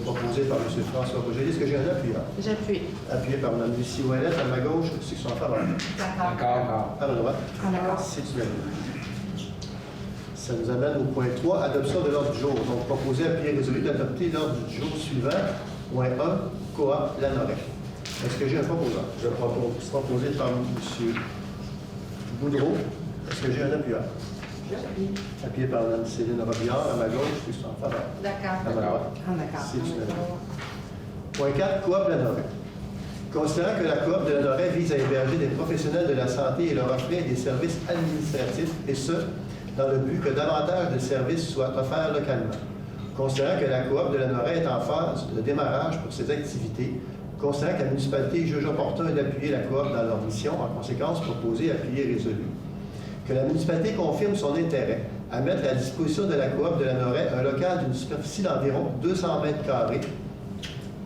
Proposé par M. François Boisjoli. Est-ce que j'ai un appuyeur? J'appuie. Appuyé par Mme Lucie Ouellette. À ma gauche, ceux qui sont en faveur. D'accord. À ma droite. D'accord. C'est unanime. Ça nous amène au point 3, adoption de l'ordre du jour. Donc, proposé, appuyé, résolu d'adopter l'ordre du jour suivant. Point 1, Coop Lanauret. Est-ce que j'ai un proposant? Je propose. Proposé par M. Boudreau. Est-ce que j'ai un appuyeur? J'appuie. Appuyé par Mme Céline Robillard. À ma gauche, ceux qui sont en faveur. D'accord. À ma droite. D'accord. C'est unanime. Point 4, Coop Lanauret. Considérant que la Coop de Lanauret vise à héberger des professionnels de la santé et leur offrir des services administratifs, et ce, dans le but que davantage de services soient offerts localement. Considérant que la Coop de Lanauret est en phase de démarrage pour ses activités, considérant que la municipalité juge opportun d'appuyer la Coop dans leur mission, en conséquence, proposé, appuyé, résolu. Que la municipalité confirme son intérêt à mettre à disposition de la Coop de Lanauret un local d'une superficie d'environ 200 mètres carrés,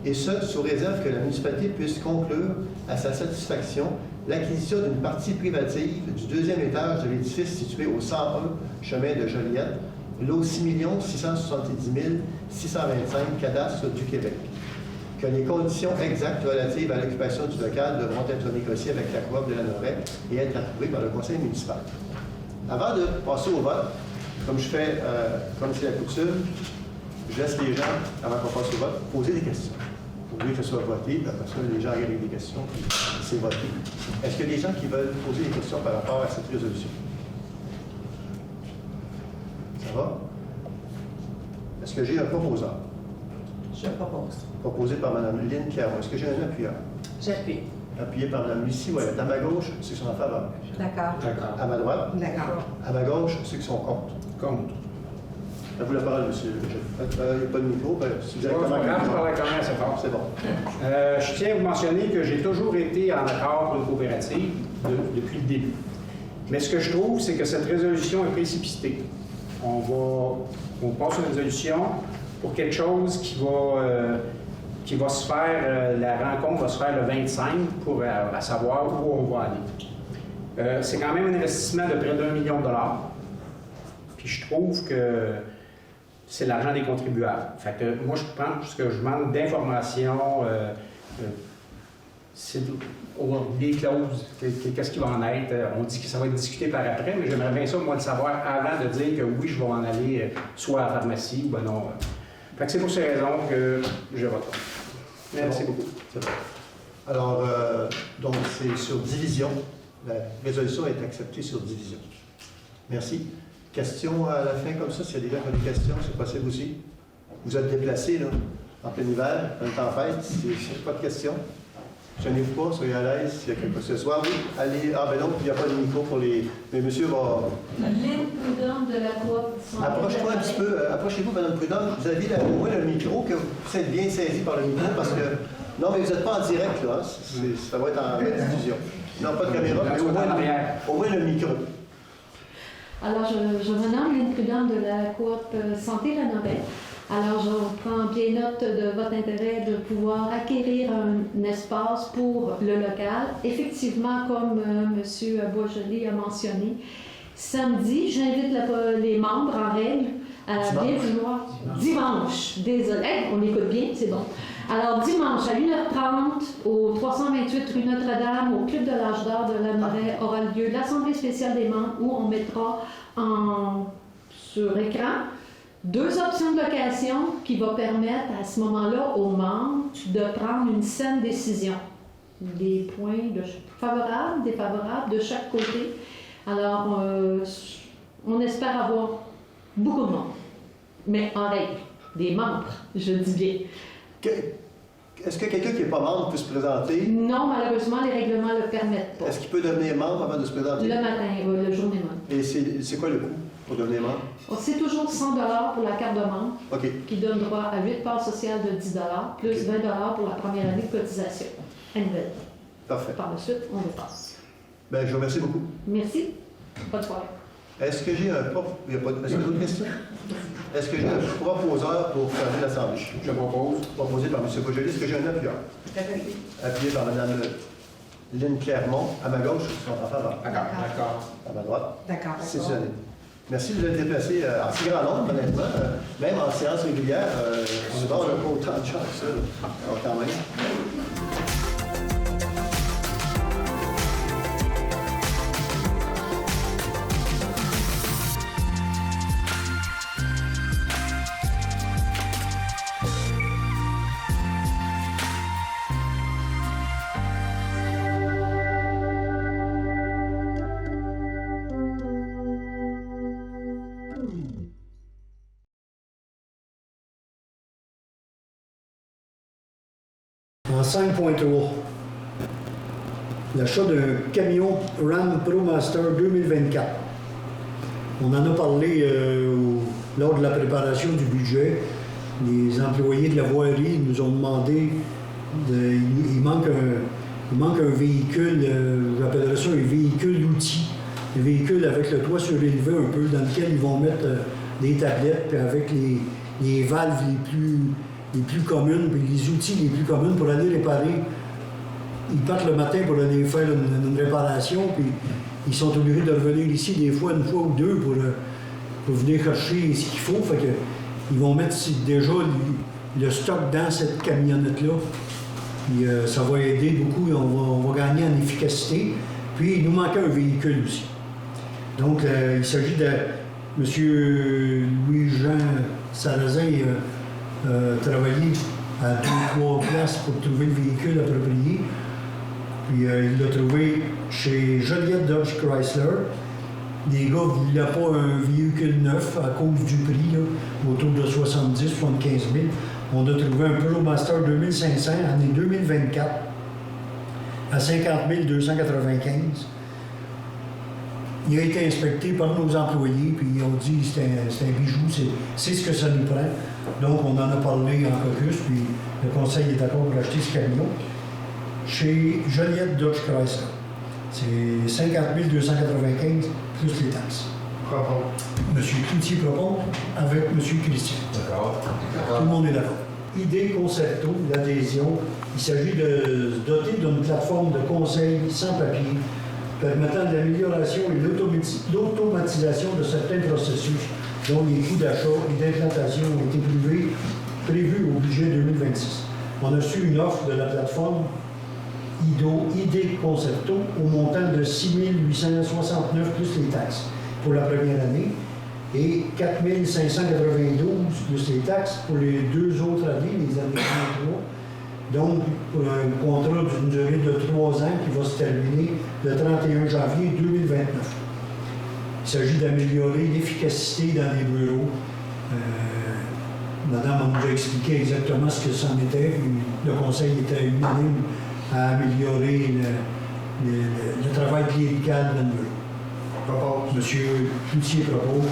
et ce, sous réserve que la municipalité puisse conclure à sa satisfaction l'acquisition d'une partie privative du deuxième étage de l'édifice situé au 101 chemin de Joliette, lot 6 670 625 cadastre du Québec. Que les conditions exactes relatives à l'occupation du local devront être négociées avec la Coop de Lanauret et être approuvées par le conseil municipal. Avant de passer au vote, comme je fais, comme c'est la coutume, je laisse les gens, avant qu'on passe au vote, poser des questions. Pour que ce soit voté, parce que les gens regardent des questions, puis c'est voté. Est-ce qu'il y a des gens qui veulent poser des questions par rapport à cette résolution? Ça va? Est-ce que j'ai un proposeur? Je propose. Proposé par Mme Lynne Clermont. Est-ce que j'ai un appuyeur? J'appuie. Appuyé par Mme Lucie Ouellette. À ma gauche, ceux qui sont en faveur. D'accord. D'accord. À ma droite, D'accord. à ma gauche, ceux qui sont contre. Contre. À vous la parole, monsieur. Il n'y a pas de micro. Ben, c'est C'est pas grave, je parle quand même assez fort. C'est bon. Je tiens à vous mentionner que j'ai toujours été en accord pour une coopérative depuis le début. Mais ce que je trouve, c'est que cette résolution est précipitée. On passe une résolution pour quelque chose qui va se faire, la rencontre va se faire le 25 pour à savoir où on va aller. C'est quand même un investissement de près d'1 million de dollars. Puis je trouve que c'est l'argent des contribuables. Fait que moi, je pense que je manque d'informations, des clauses, qu'est-ce qui va en être. On dit que ça va être discuté par après, mais j'aimerais bien ça, moi, le savoir avant de dire que oui, je vais en aller soit à la pharmacie ou ben non. Fait que c'est pour ces raisons que je vote. Merci beaucoup. C'est bon. Alors, donc, c'est sur division. La résolution est acceptée sur division. Merci. Questions à la fin comme ça? S'il y a des gens qui ont des questions, c'est possible aussi. Vous êtes déplacés, là, en plein hiver, en tempête, c'est pas de questions. Gênez-vous pas, soyez à l'aise s'il y a quelque chose ce soir. Oui, allez. Ah, ben non, il n'y a pas de micro pour les. Mais monsieur va. Lynne Prudhomme de la Coop. Approche-toi un petit peu, approchez-vous, Mme Prudhomme. Vous avez au moins le micro, que vous êtes bien saisi par le micro, parce que. Non, mais vous n'êtes pas en direct, là. Ça va être en diffusion. Non, pas de caméra, mais au moins le micro. Alors, je me nomme Lynne Prudhomme de la Coop Santé La Nobel. Alors, je prends bien note de votre intérêt de pouvoir acquérir un espace pour le local. Effectivement, comme M. Boisjoli a mentionné, samedi, j'invite les membres en règle à bien vouloir. Dimanche, désolé, on écoute bien, c'est bon. Alors, dimanche à 1h30, au 328 rue Notre-Dame, au Club de l'Âge d'Or de la Noret, aura lieu l'Assemblée spéciale des membres où on mettra sur écran 2 options de location qui va permettre à ce moment-là aux membres de prendre une saine décision. Des points favorables, défavorables de chaque côté. Alors, on espère avoir beaucoup de monde, mais en règle, des membres, je dis bien. Est-ce que quelqu'un qui n'est pas membre peut se présenter? Non, malheureusement, les règlements ne le permettent pas. Est-ce qu'il peut devenir membre avant de se présenter? Le matin, le jour des membres. Et c'est quoi le coût pour devenir membre? C'est toujours 100 $ pour la carte de membre, qui donne droit à 8 parts sociales de 10 $, plus 20 $ pour la première année de cotisation annuelle. Parfait. Par la suite, on dépasse. Bien, je vous remercie beaucoup. Merci. Pas de problème. Est-ce que j'ai un... Il n'y a pas d'autres questions? Est-ce que j'ai un proposeur pour fermer l'Assemblée? Je propose. Proposé par M. Boisjoli. Est-ce que j'ai un appuyeur? Appuyé par Mme Lynne Clermont. À ma gauche, ils sont en faveur. D'accord. À ma droite. D'accord. C'est ça. Merci de vous être déplacé en si grand nombre, honnêtement. Même en séance régulière, souvent, on n'a pas autant de gens que ça. Alors, quand même. En 5.3, l'achat d'un camion Ram ProMaster 2024. On en a parlé lors de la préparation du budget. Les employés de la voirie nous ont demandé, il manque un véhicule, j'appellerais ça un véhicule outil, un véhicule avec le toit surélevé un peu, dans lequel ils vont mettre des tablettes, puis avec les valves les plus communes, puis les outils les plus communs pour aller réparer. Ils partent le matin pour aller faire une réparation, puis ils sont obligés de revenir ici des fois, une fois ou deux, pour venir chercher ce qu'il faut. Fait que ils vont mettre déjà le stock dans cette camionnette-là. Puis ça va aider beaucoup, on va gagner en efficacité. Puis il nous manquait un véhicule aussi. Donc il s'agit de M. Louis-Jean Sarrazin. Travaillé à 2-3 places pour trouver le véhicule approprié. Puis il l'a trouvé chez Joliette Dodge Chrysler. Les gars ne voulaient pas un véhicule neuf à cause du prix, là, autour de 70 000, 75 000. On a trouvé un ProMaster 2500, année 2024, à 50 295. Il a été inspecté par nos employés, puis ils ont dit que c'est un bijou, c'est ce que ça nous prend. Donc, on en a parlé en caucus, puis le conseil est d'accord pour acheter ce camion chez Joliette Dodge Chrysler. C'est 50 295 plus les taxes. Monsieur Cloutier propose avec Monsieur Christian. D'accord. Tout le monde est d'accord. Idée concerto, l'adhésion. Il s'agit de se doter d'une plateforme de conseil sans papier permettant l'amélioration et l'automatisation de certains processus dont les coûts d'achat et d'implantation ont été prévus au budget 2026. On a reçu une offre de la plateforme Idée Concerto au montant de 6 869 plus les taxes pour la première année et 4 592 plus les taxes pour les 2 autres années, les années 2023. Donc, pour un contrat d'une durée de 3 ans qui va se terminer le 31 janvier 2029. Il s'agit d'améliorer l'efficacité dans les bureaux. Madame nous a expliqué exactement ce que c'en était. Le conseil était unanime à améliorer le travail clérical dans le bureau. Monsieur Cloutier propose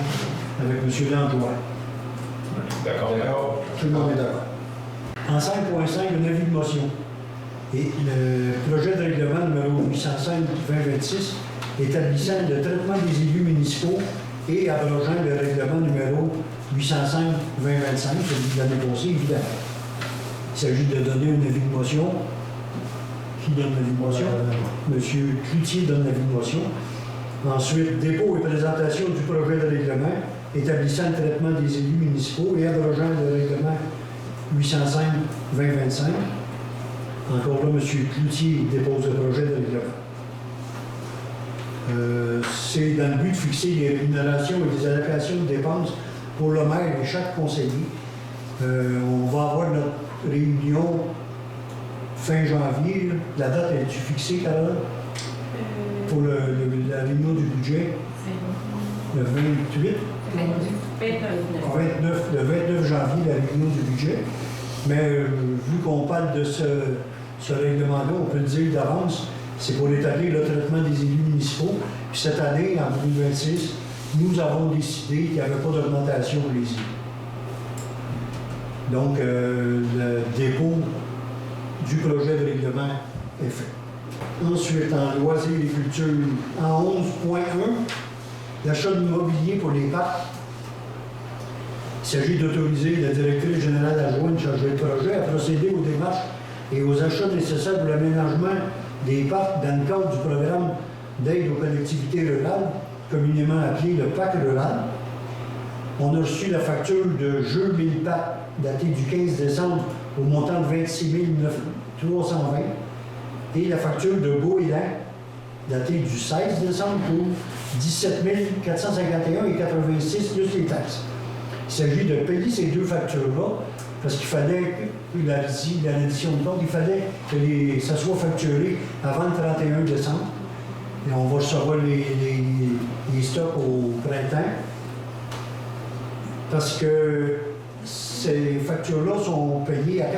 avec Monsieur Langlois. D'accord. Tout le monde est d'accord. En 5.5, un avis de motion. Et le projet de règlement numéro 805-2026 établissant le traitement des élus municipaux et abrogeant le règlement numéro 805-2025, celui de l'année passée, évidemment. Il s'agit de donner un avis de motion. Qui donne l'avis de motion? Monsieur Cloutier donne l'avis de motion. Ensuite, dépôt et présentation du projet de règlement établissant le traitement des élus municipaux et abrogeant le règlement 805-2025. Encore là, M. Cloutier dépose le projet de règlement. C'est dans le but de fixer les rémunérations et les allocations de dépenses pour le maire et chaque conseiller. On va avoir notre réunion fin janvier. La date est-tu fixée, Carole? Pour la réunion du budget? Le 28? Le 29 janvier, la réunion du budget. Mais vu qu'on parle de ce règlement-là, on peut le dire d'avance, c'est pour établir le traitement des élus municipaux. Puis cette année, en 2026, nous avons décidé qu'il n'y avait pas d'augmentation pour les élus. Donc, le dépôt du projet de règlement est fait. Ensuite, en loisirs et culture, en 11.1, l'achat d'immobilier pour les parcs. Il s'agit d'autoriser la directrice générale adjointe chargée de projet à procéder aux démarches et aux achats nécessaires pour l'aménagement des parcs dans le cadre du programme d'aide aux collectivités rurales, communément appelé le PAC rural. On a reçu la facture de Jeux 1000 parcs datée du 15 décembre au montant de 26 320 et la facture de Goéland datée du 16 décembre pour 17 451,86 plus les taxes. Il s'agit de payer ces 2 factures-là parce qu'il fallait, l'addition de compte, il fallait que ça soit facturé avant le 31 décembre. Et on va recevoir les stocks au printemps parce que ces factures-là sont payées à 80%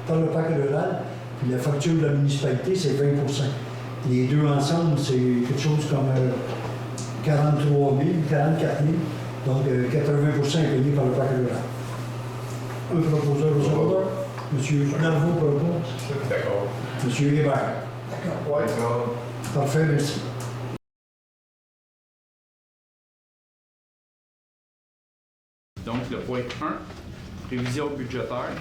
par le PAC rural, puis la facture de la municipalité, c'est 20%. Les deux ensemble, c'est quelque chose comme 43 000, 44 000. Donc, 80% est payé par le PAC rural. Un proposeur au second. M. Narvaux propose. D'accord. M. Hébert. D'accord. D'accord. Parfait, merci. Donc, le point 1, révision budgétaire.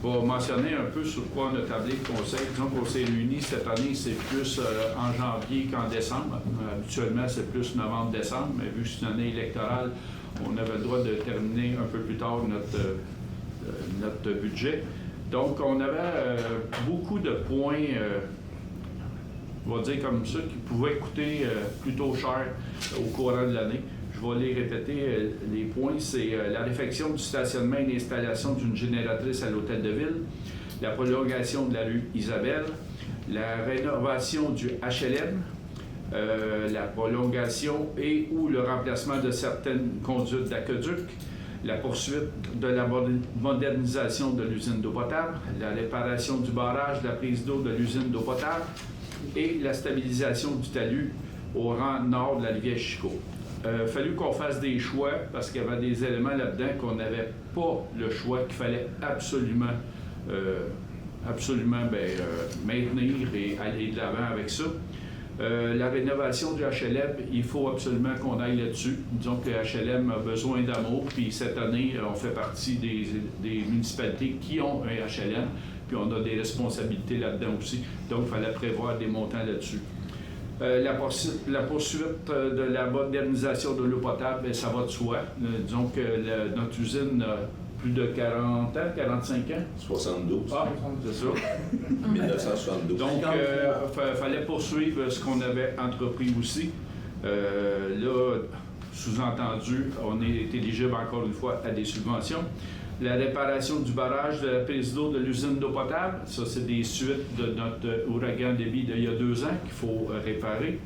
Je vais mentionner un peu sur quoi on a tablé le conseil. Disons qu'on s'est réunis cette année, c'est plus en janvier qu'en décembre. Habituellement, c'est plus novembre-décembre, mais vu que c'est une année électorale, on avait le droit de terminer un peu plus tard notre budget. Donc, on avait beaucoup de points, on va dire comme ça, qui pouvaient coûter plutôt cher au courant de l'année. Je vais les répéter. Les points, c'est la réfection du stationnement et l'installation d'une génératrice à l'hôtel de ville, la prolongation de la rue Isabelle, la rénovation du HLM, la prolongation et ou le remplacement de certaines conduites d'aqueduc, la poursuite de la modernisation de l'usine d'eau potable, la réparation du barrage de la prise d'eau de l'usine d'eau potable et la stabilisation du talus au rang nord de la rivière Chicot. Il a fallu qu'on fasse des choix parce qu'il y avait des éléments là-dedans qu'on n'avait pas le choix, qu'il fallait absolument maintenir et aller de l'avant avec ça. La rénovation du HLM, il faut absolument qu'on aille là-dessus. Disons que le HLM a besoin d'amour, puis cette année, on fait partie des municipalités qui ont un HLM, puis on a des responsabilités là-dedans aussi. Donc, il fallait prévoir des montants là-dessus. La poursuite de la modernisation de l'eau potable, bien, ça va de soi. Disons que notre usine a plus de 40 ans, 45 ans. 72. Ah, c'est ça. 1972. Donc, il fallait poursuivre ce qu'on avait entrepris aussi. Là, sous-entendu, on est éligible encore une fois à des subventions. La réparation du barrage de la prise d'eau de l'usine d'eau potable, ça, c'est des suites de notre ouragan débit d'il y a 2 ans qu'il faut réparer.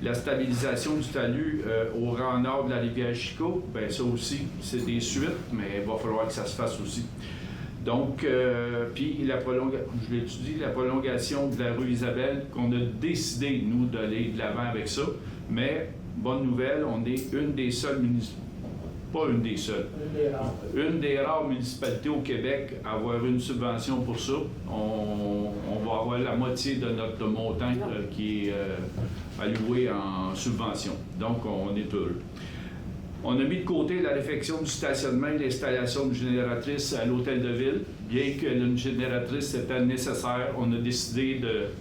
La stabilisation du talus au rang nord de la rivière Chicot, bien ça aussi, c'est des suites, mais il va falloir que ça se fasse aussi. Donc, puis la prolongation de la rue Isabelle, qu'on a décidé, nous, d'aller de l'avant avec ça, mais, bonne nouvelle, on est une des seules municipalités, pas une des seules, une des rares municipalités au Québec à avoir une subvention pour ça. On va avoir la moitié de notre montant qui est alloué en subvention. Donc, on est heureux. On a mis de côté la réfection du stationnement et l'installation d'une génératrice à l'hôtel de ville. Bien que une génératrice était nécessaire, on a décidé de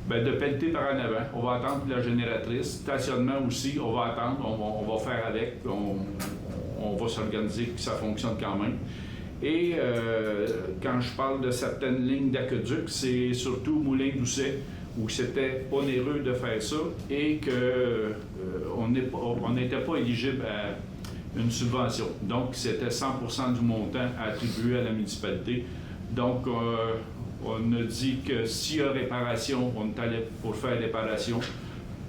pelleter par en avant. On va attendre la génératrice. Stationnement aussi, on va attendre, on va faire avec, on va s'organiser que ça fonctionne quand même. Et quand je parle de certaines lignes d'aqueduc, c'est surtout Moulin-Doucet, où c'était onéreux de faire ça et qu'on n'était pas éligible à une subvention. Donc, c'était 100% du montant attribué à la municipalité. Donc, on a dit que s'il y a réparation, on est allé pour faire réparation,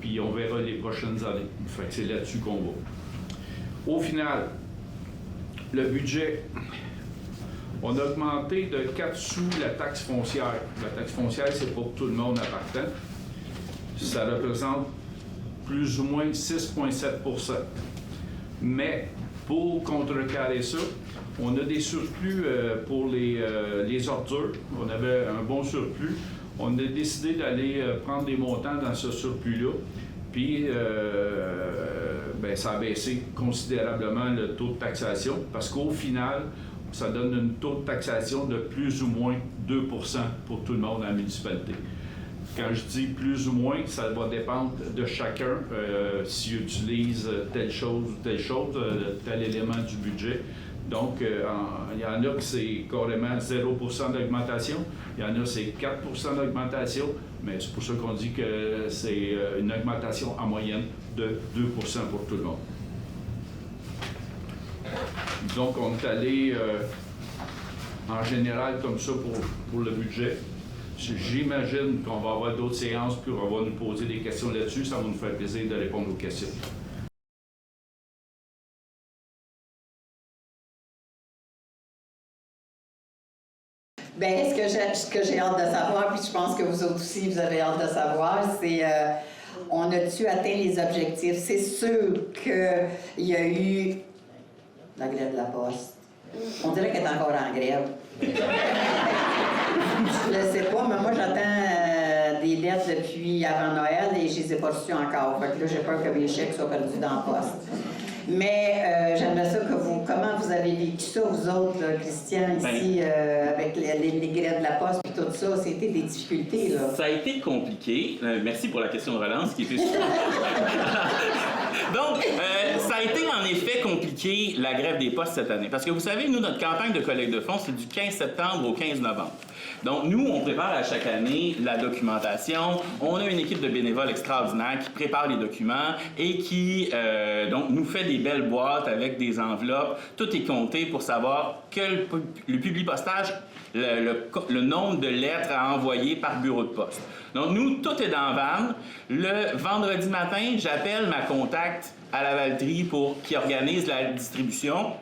puis on verra les prochaines années. Fait que c'est là-dessus qu'on va. Au final, le budget, on a augmenté de 4 sous la taxe foncière. La taxe foncière, c'est pour tout le monde à partant. Ça représente plus ou moins 6,7 %. Mais pour contrecarrer ça, on a des surplus pour les ordures. On avait un bon surplus. On a décidé d'aller prendre des montants dans ce surplus-là. Puis, ça a baissé considérablement le taux de taxation parce qu'au final, ça donne un taux de taxation de plus ou moins 2 % pour tout le monde dans la municipalité. Quand je dis plus ou moins, ça va dépendre de chacun s'il utilise telle chose ou tel élément du budget. Donc, il y en a qui c'est carrément 0 % d'augmentation, il y en a c'est 4 % d'augmentation, mais c'est pour ça qu'on dit que c'est une augmentation en moyenne de 2 % pour tout le monde. Donc, on est allé en général comme ça pour le budget. J'imagine qu'on va avoir d'autres séances, puis on va nous poser des questions là-dessus. Ça va nous faire plaisir de répondre aux questions. Bien, ce que j'ai hâte de savoir, puis je pense que vous autres aussi, vous avez hâte de savoir, c'est on a-tu atteint les objectifs? C'est sûr qu'il y a eu la grève de la Poste. On dirait qu'elle est encore en grève. Je ne sais pas, mais moi, j'attends des lettres depuis avant Noël et je ne les ai pas reçues encore. Fait que là, j'ai peur que mes chèques soient perdus dans la Poste. Mais j'aimerais ça que comment vous avez vécu ça, vous autres, là, Christian, ici, avec les grèves de la Poste et tout ça, c'était des difficultés, là. Ça a été compliqué. Merci pour la question de relance qui était... Donc, ça a été en effet compliqué la grève des postes cette année. Parce que vous savez, nous, notre campagne de collecte de fonds, c'est du 15 septembre au 15 novembre. Donc, nous, on prépare à chaque année la documentation. On a une équipe de bénévoles extraordinaire qui prépare les documents et qui donc, nous fait des belles boîtes avec des enveloppes. Tout est compté pour savoir que le publipostage, le nombre de lettres à envoyer par bureau de poste. Donc, nous, tout est dans la vanne. Le vendredi matin, j'appelle ma contact à la Valtrie qui organise la distribution.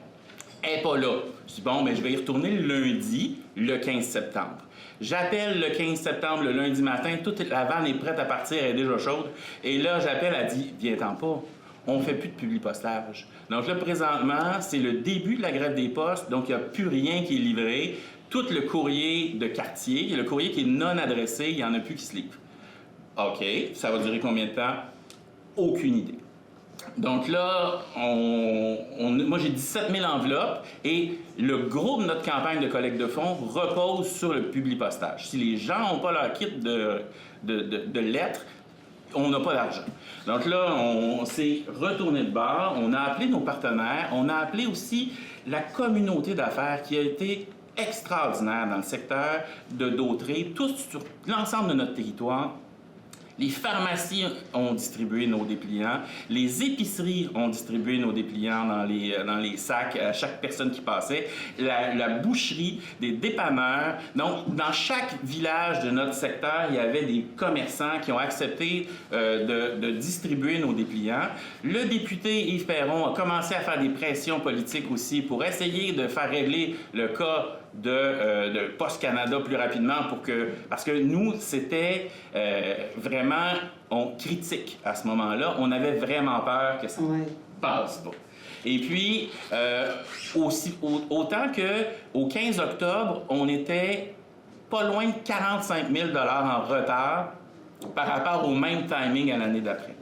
Elle n'est pas là. Je dis, bon, mais je vais y retourner le lundi, le 15 septembre. J'appelle le 15 septembre, le lundi matin, toute la vanne est prête à partir, elle est déjà chaude. Et là, j'appelle, elle dit, viens-t'en pas. On ne fait plus de publipostage. Donc là, présentement, c'est le début de la grève des postes, donc il n'y a plus rien qui est livré. Tout le courrier de quartier, le courrier qui est non adressé, il n'y en a plus qui se livre. OK, ça va durer combien de temps? Aucune idée. Donc là, moi j'ai 17 000 enveloppes et le gros de notre campagne de collecte de fonds repose sur le publipostage. Si les gens n'ont pas leur kit de lettres, on n'a pas d'argent. Donc là, on s'est retourné de bord, on a appelé nos partenaires, on a appelé aussi la communauté d'affaires qui a été extraordinaire dans le secteur de Dautrey, tous sur l'ensemble de notre territoire. Les pharmacies ont distribué nos dépliants. Les épiceries ont distribué nos dépliants dans les sacs à chaque personne qui passait. La boucherie, des dépanneurs. Donc, dans chaque village de notre secteur, il y avait des commerçants qui ont accepté de distribuer nos dépliants. Le député Yves Perron a commencé à faire des pressions politiques aussi pour essayer de faire régler le cas de Post Canada plus rapidement parce que nous, c'était vraiment critique à ce moment-là. On avait vraiment peur que ça ne passe pas. Et puis, autant qu'au 15 octobre, on était pas loin de 45 000 $ en retard par rapport au même timing à l'année d'après.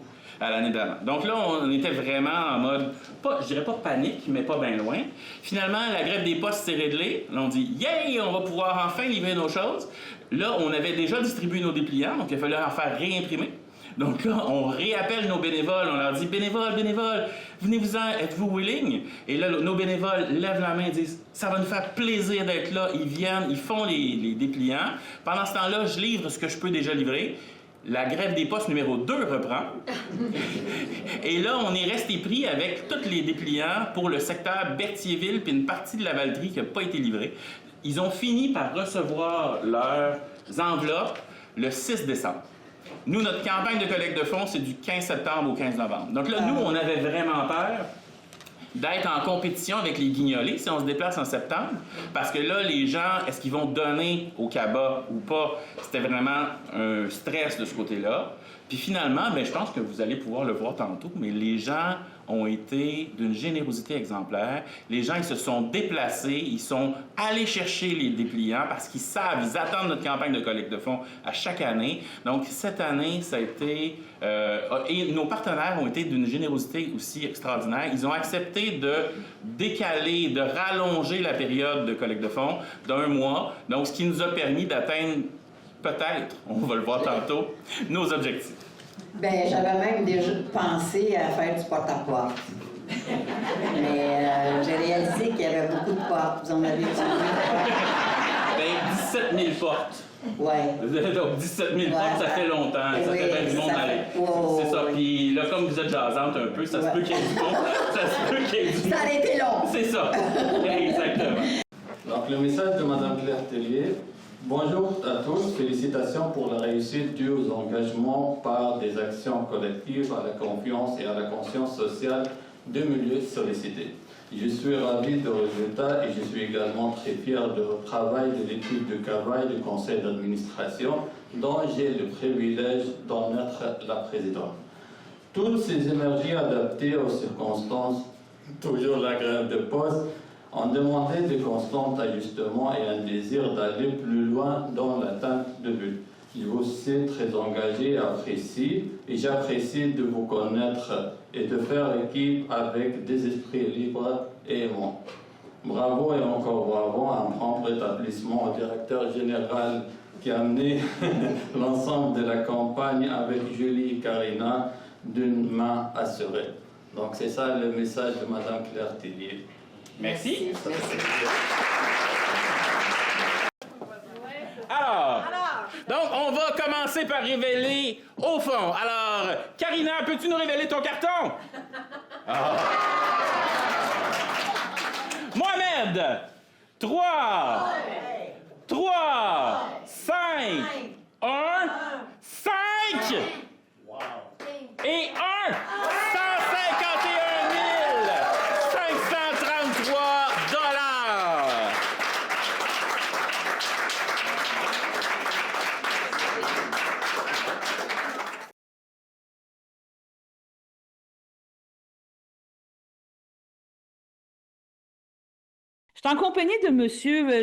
À l'année d'avant. Donc là, on était vraiment en mode, je dirais pas panique, mais pas bien loin. Finalement, la grève des postes s'est réglée. Là, on dit, yeah, on va pouvoir enfin livrer nos choses. Là, on avait déjà distribué nos dépliants, donc il fallait en faire réimprimer. Donc là, on réappelle nos bénévoles, on leur dit, bénévoles, venez-vous-en, êtes-vous willing? Et là, nos bénévoles lèvent la main et disent, ça va nous faire plaisir d'être là. Ils viennent, ils font les dépliants. Pendant ce temps-là, je livre ce que je peux déjà livrer. La grève des postes numéro 2 reprend. Et là, on est resté pris avec tous les dépliants pour le secteur Berthierville puis une partie de la Valtrie qui n'a pas été livrée. Ils ont fini par recevoir leurs enveloppes le 6 décembre. Nous, notre campagne de collecte de fonds, c'est du 15 septembre au 15 novembre. Donc là, nous, on avait vraiment peur d'être en compétition avec les guignolés si on se déplace en septembre, parce que là, les gens, est-ce qu'ils vont donner au CABA ou pas? C'était vraiment un stress de ce côté-là. Puis finalement, je pense que vous allez pouvoir le voir tantôt, mais les gens ont été d'une générosité exemplaire. Les gens, ils se sont déplacés, ils sont allés chercher les dépliants parce qu'ils savent, ils attendent notre campagne de collecte de fonds à chaque année. Donc, cette année, ça a été... et nos partenaires ont été d'une générosité aussi extraordinaire. Ils ont accepté de décaler, de rallonger la période de collecte de fonds d'1 mois. Donc, ce qui nous a permis d'atteindre, peut-être, on va le voir tantôt, nos objectifs. Bien, j'avais même déjà pensé à faire du porte-à-porte. Mais j'ai réalisé qu'il y avait beaucoup de portes. Vous en avez utilisé? Bien, 17 000 portes. Ouais. Donc, 17 000 portes, ça fait longtemps. Ça fait bien du monde aller. C'est ça. Puis là, comme vous êtes jasante un peu, ça se peut qu'il y ait du monde. Ça se peut qu'il y ait du monde. Ça a été long. C'est ça. Exactement. Donc, le message de Mme Claire Tellier. Bonjour à tous, félicitations pour la réussite due aux engagements par des actions collectives à la confiance et à la conscience sociale de milieux sollicités. Je suis ravi du résultat et je suis également très fier du travail de l'équipe de travail du conseil d'administration dont j'ai le privilège d'en être la présidente. Toutes ces énergies adaptées aux circonstances, toujours la grève de poste, ont demandé de constants ajustements et un désir d'aller plus loin dans l'atteinte de but. Je vous sais très engagé et j'apprécie de vous connaître et de faire équipe avec des esprits libres et aimants. Bravo et encore bravo, un prompt rétablissement au directeur général qui a amené l'ensemble de la campagne avec Julie et Karina d'une main assurée. Donc c'est ça le message de Mme Claire Tellier. Merci. Alors, donc on va commencer par révéler au fond. Alors, Karina, peux-tu nous révéler ton carton? Ah. Mohamed, 3, 5, 1, 5 et 1, 151 533 $. Je suis en compagnie de M.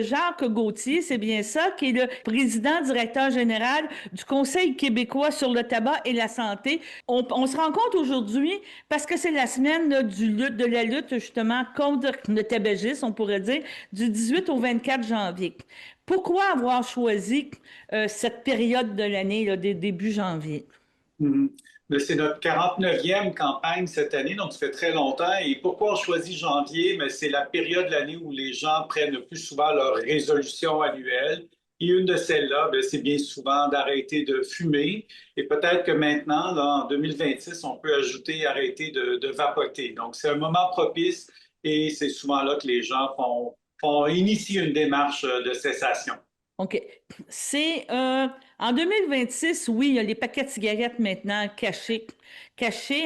Jacques Gauthier, c'est bien ça, qui est le président directeur général du Conseil québécois sur le tabac et la santé. On se rencontre aujourd'hui parce que c'est la semaine là, de la lutte justement contre le tabagisme, on pourrait dire, du 18 au 24 janvier. Pourquoi avoir choisi cette période de l'année, là, début janvier? C'est notre 49e campagne cette année, donc ça fait très longtemps. Et pourquoi on choisit janvier? Mais c'est la période de l'année où les gens prennent le plus souvent leurs résolutions annuelles. Et une de celles-là, c'est bien souvent d'arrêter de fumer. Et peut-être que maintenant, là, en 2026, on peut ajouter arrêter de vapoter. Donc, c'est un moment propice et c'est souvent là que les gens initient une démarche de cessation. OK. C'est en 2026, oui, il y a les paquets de cigarettes maintenant cachés.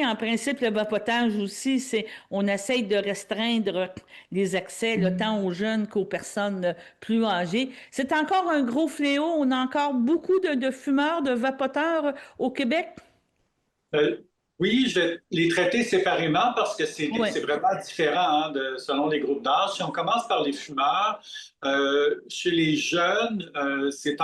En principe, le vapotage aussi, on essaye de restreindre les accès tant aux jeunes qu'aux personnes plus âgées. C'est encore un gros fléau. On a encore beaucoup de fumeurs, de vapoteurs au Québec. Oui, je vais les traiter séparément parce que c'est vraiment différent selon les groupes d'âge. Si on commence par les fumeurs, chez les jeunes, c'est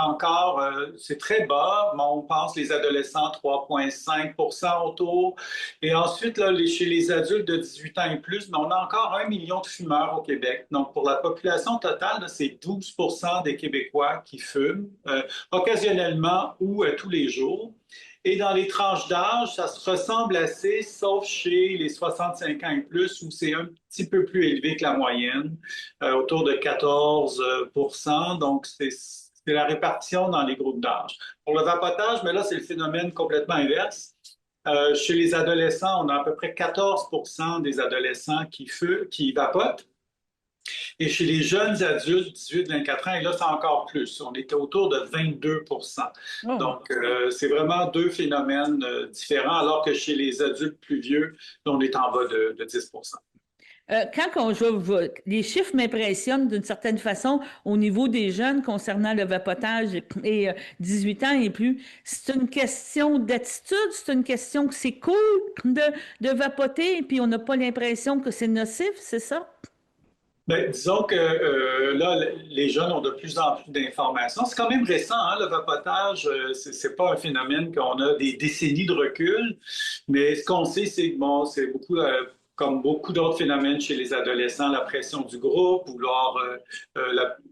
très bas. On pense les adolescents, 3,5 % autour. Et ensuite, là, chez les adultes de 18 ans et plus, on a encore 1 million de fumeurs au Québec. Donc, pour la population totale, c'est 12 % des Québécois qui fument, occasionnellement ou tous les jours. Et dans les tranches d'âge, ça se ressemble assez, sauf chez les 65 ans et plus, où c'est un petit peu plus élevé que la moyenne, autour de 14 %. Donc, c'est la répartition dans les groupes d'âge. Pour le vapotage, mais là, c'est le phénomène complètement inverse. Chez les adolescents, on a à peu près 14 % des adolescents qui vapotent. Et chez les jeunes adultes, 18-24 ans, et là, c'est encore plus. On était autour de 22 %. Oh. Donc, c'est vraiment deux phénomènes différents, alors que chez les adultes plus vieux, on est en bas de 10 %. Les chiffres m'impressionnent d'une certaine façon au niveau des jeunes concernant le vapotage et 18 ans et plus. C'est une question d'attitude, c'est une question que c'est cool de vapoter et puis on n'a pas l'impression que c'est nocif, c'est ça? Bien, disons que là, les jeunes ont de plus en plus d'informations. C'est quand même récent, le vapotage. C'est pas un phénomène qu'on a des décennies de recul. Mais ce qu'on sait, c'est que c'est beaucoup, comme beaucoup d'autres phénomènes chez les adolescents, la pression du groupe, vouloir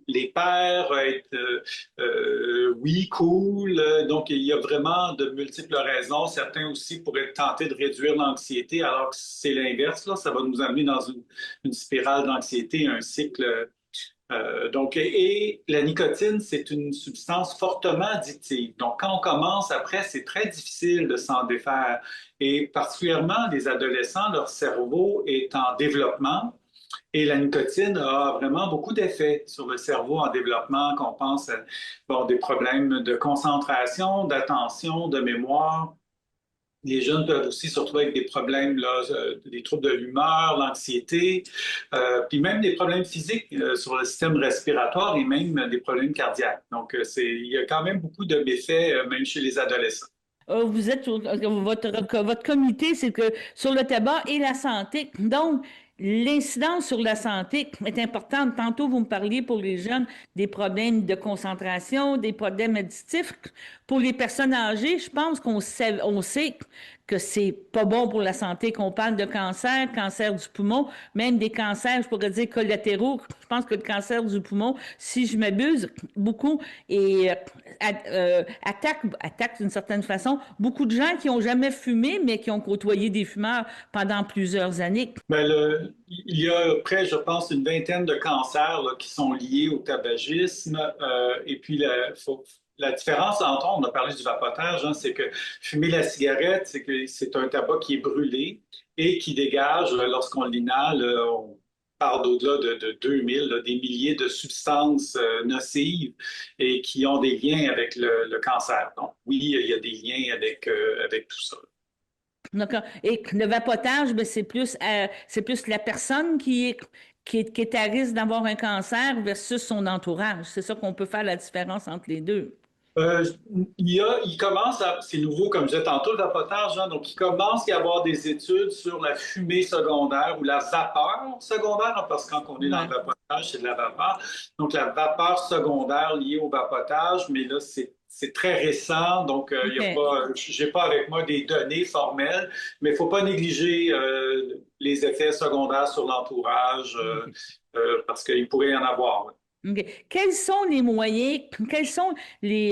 les pairs, être oui, cool. Donc, il y a vraiment de multiples raisons. Certains aussi pourraient tenter de réduire l'anxiété, alors que c'est l'inverse. Là, ça va nous amener dans une spirale d'anxiété, un cycle. Et la nicotine, c'est une substance fortement addictive. Donc, quand on commence, après, c'est très difficile de s'en défaire. Et particulièrement, les adolescents, leur cerveau est en développement. Et la nicotine a vraiment beaucoup d'effets sur le cerveau en développement, qu'on pense à des problèmes de concentration, d'attention, de mémoire. Les jeunes peuvent aussi se retrouver avec des problèmes, des troubles de l'humeur, l'anxiété, puis même des problèmes physiques sur le système respiratoire et même des problèmes cardiaques. Donc, il y a quand même beaucoup de méfaits, même chez les adolescents. Votre comité, c'est que sur le tabac et la santé. Donc, l'incidence sur la santé est importante. Tantôt, vous me parliez pour les jeunes des problèmes de concentration, des problèmes auditifs. Pour les personnes âgées, je pense qu'on sait que c'est pas bon pour la santé, qu'on parle de cancer, cancer du poumon, même des cancers, je pourrais dire collatéraux. Je pense que le cancer du poumon, si je m'abuse, beaucoup et attaque d'une certaine façon beaucoup de gens qui ont jamais fumé, mais qui ont côtoyé des fumeurs pendant plusieurs années. Il y a près, je pense, une vingtaine de cancers là, qui sont liés au tabagisme. Et puis, la différence entre, on a parlé du vapotage, hein, c'est que fumer la cigarette, c'est que c'est un tabac qui est brûlé et qui dégage, lorsqu'on l'inhale, on parle d'au-delà de 2000, là, des milliers de substances nocives et qui ont des liens avec le cancer. Donc oui, il y a des liens avec tout ça. D'accord. Et le vapotage, ben, c'est plus la personne qui est à risque d'avoir un cancer versus son entourage. C'est ça qu'on peut faire la différence entre les deux. Il commence c'est nouveau, comme je disais tantôt, le vapotage, hein, donc il commence à y avoir des études sur la fumée secondaire ou la vapeur secondaire, hein, parce que quand on est dans le vapotage, c'est de la vapeur. Donc la vapeur secondaire liée au vapotage, mais là, c'est très récent, donc j'ai pas avec moi des données formelles, mais il ne faut pas négliger les effets secondaires sur l'entourage, parce qu'il pourrait y en avoir. Okay. Quels sont les moyens, quelles sont les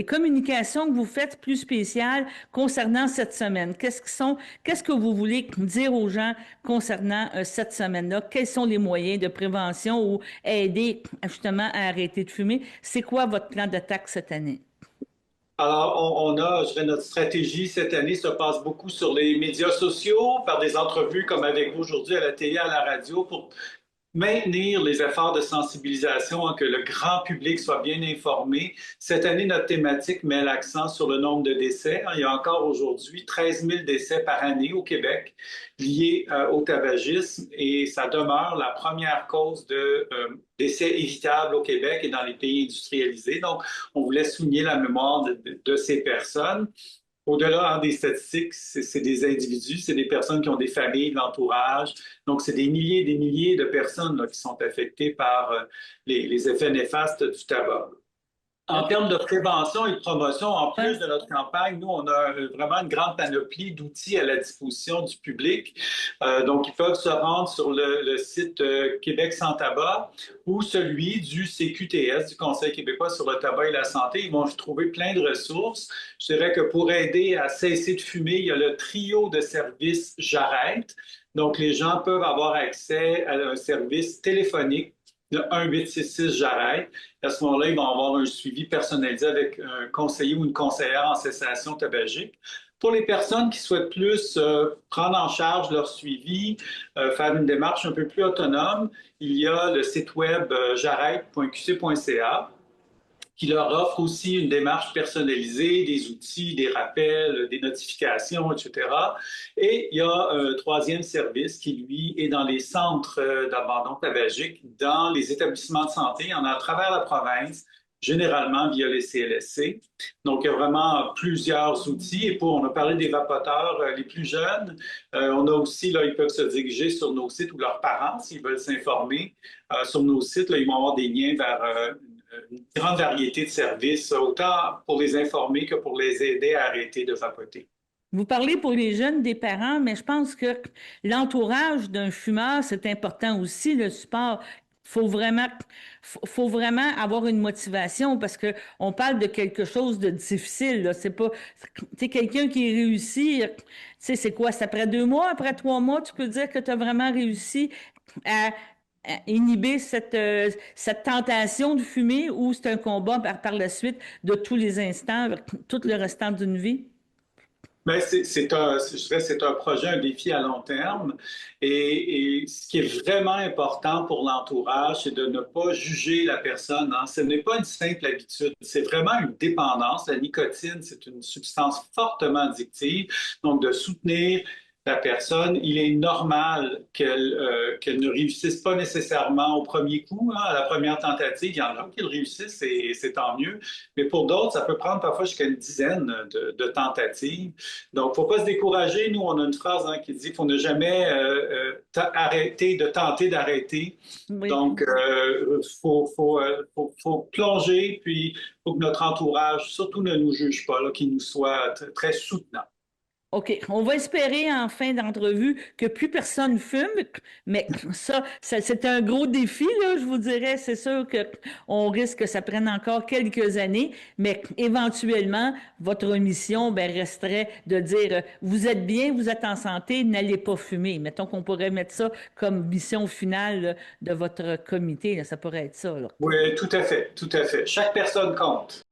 communications que vous faites plus spéciales concernant cette semaine? Qu'est-ce que vous voulez dire aux gens concernant cette semaine-là? Quels sont les moyens de prévention ou aider justement à arrêter de fumer? C'est quoi votre plan d'attaque cette année? Alors, je dirais, notre stratégie cette année se passe beaucoup sur les médias sociaux, par des entrevues comme avec vous aujourd'hui à la télé, à la radio, pour maintenir les efforts de sensibilisation, hein, que le grand public soit bien informé. Cette année, notre thématique met l'accent sur le nombre de décès. Il y a encore aujourd'hui 13 000 décès par année au Québec liés au tabagisme et ça demeure la première cause de décès évitables au Québec et dans les pays industrialisés. Donc, on voulait souligner la mémoire de ces personnes. Au-delà des statistiques, c'est des individus, c'est des personnes qui ont des familles, de l'entourage. Donc, c'est des milliers et des milliers de personnes là, qui sont affectées par les effets néfastes du tabac. En termes de prévention et de promotion, en plus de notre campagne, nous, on a vraiment une grande panoplie d'outils à la disposition du public. Donc, ils peuvent se rendre sur le site Québec sans tabac ou celui du CQTS, du Conseil québécois sur le tabac et la santé. Ils vont trouver plein de ressources. Je dirais que pour aider à cesser de fumer, il y a le trio de services J'arrête. Donc, les gens peuvent avoir accès à un service téléphonique, le 1-866-J'arrête. À ce moment-là, ils vont avoir un suivi personnalisé avec un conseiller ou une conseillère en cessation tabagique. Pour les personnes qui souhaitent plus prendre en charge leur suivi, faire une démarche un peu plus autonome, il y a le site web j'arrête.qc.ca qui leur offre aussi une démarche personnalisée, des outils, des rappels, des notifications, etc. Et il y a un troisième service qui, lui, est dans les centres d'abandon tabagique, dans les établissements de santé. Il y en a à travers la province, généralement via les CLSC. Donc, il y a vraiment plusieurs outils. Et on a parlé des vapoteurs les plus jeunes. On a aussi, là, ils peuvent se diriger sur nos sites ou leurs parents, s'ils veulent s'informer. Sur nos sites, là, ils vont avoir des liens vers une grande variété de services, autant pour les informer que pour les aider à arrêter de vapoter. Vous parlez pour les jeunes des parents, mais je pense que l'entourage d'un fumeur, c'est important aussi, le support. Faut vraiment avoir une motivation parce que on parle de quelque chose de difficile. Là. C'est pas, tu sais, quelqu'un qui réussit, tu sais, c'est quoi? C'est après 2 mois, après 3 mois, tu peux dire que tu as vraiment réussi à inhiber cette tentation de fumer ou c'est un combat par la suite de tous les instants, tout le restant d'une vie? Bien, c'est un projet, un défi à long terme. Et ce qui est vraiment important pour l'entourage, c'est de ne pas juger la personne. Hein. Ce n'est pas une simple habitude, c'est vraiment une dépendance. La nicotine, c'est une substance fortement addictive. Donc, de soutenir la personne, il est normal qu'elle ne réussisse pas nécessairement au premier coup, hein, à la première tentative. Il y en a qui le réussissent et c'est tant mieux. Mais pour d'autres, ça peut prendre parfois jusqu'à une dizaine de tentatives. Donc, il ne faut pas se décourager. Nous, on a une phrase qui dit qu'il faut ne jamais arrêter de tenter d'arrêter. Oui. Donc, faut plonger, puis il faut que notre entourage, surtout, ne nous juge pas, qu'il nous soit très soutenant. OK. On va espérer en fin d'entrevue que plus personne fume, mais ça c'est un gros défi, là, je vous dirais. C'est sûr qu'on risque que ça prenne encore quelques années, mais éventuellement, votre mission resterait de dire vous êtes bien, vous êtes en santé, n'allez pas fumer. Mettons qu'on pourrait mettre ça comme mission finale là, de votre comité. Là, ça pourrait être ça. Là. Oui, tout à fait, tout à fait. Chaque personne compte.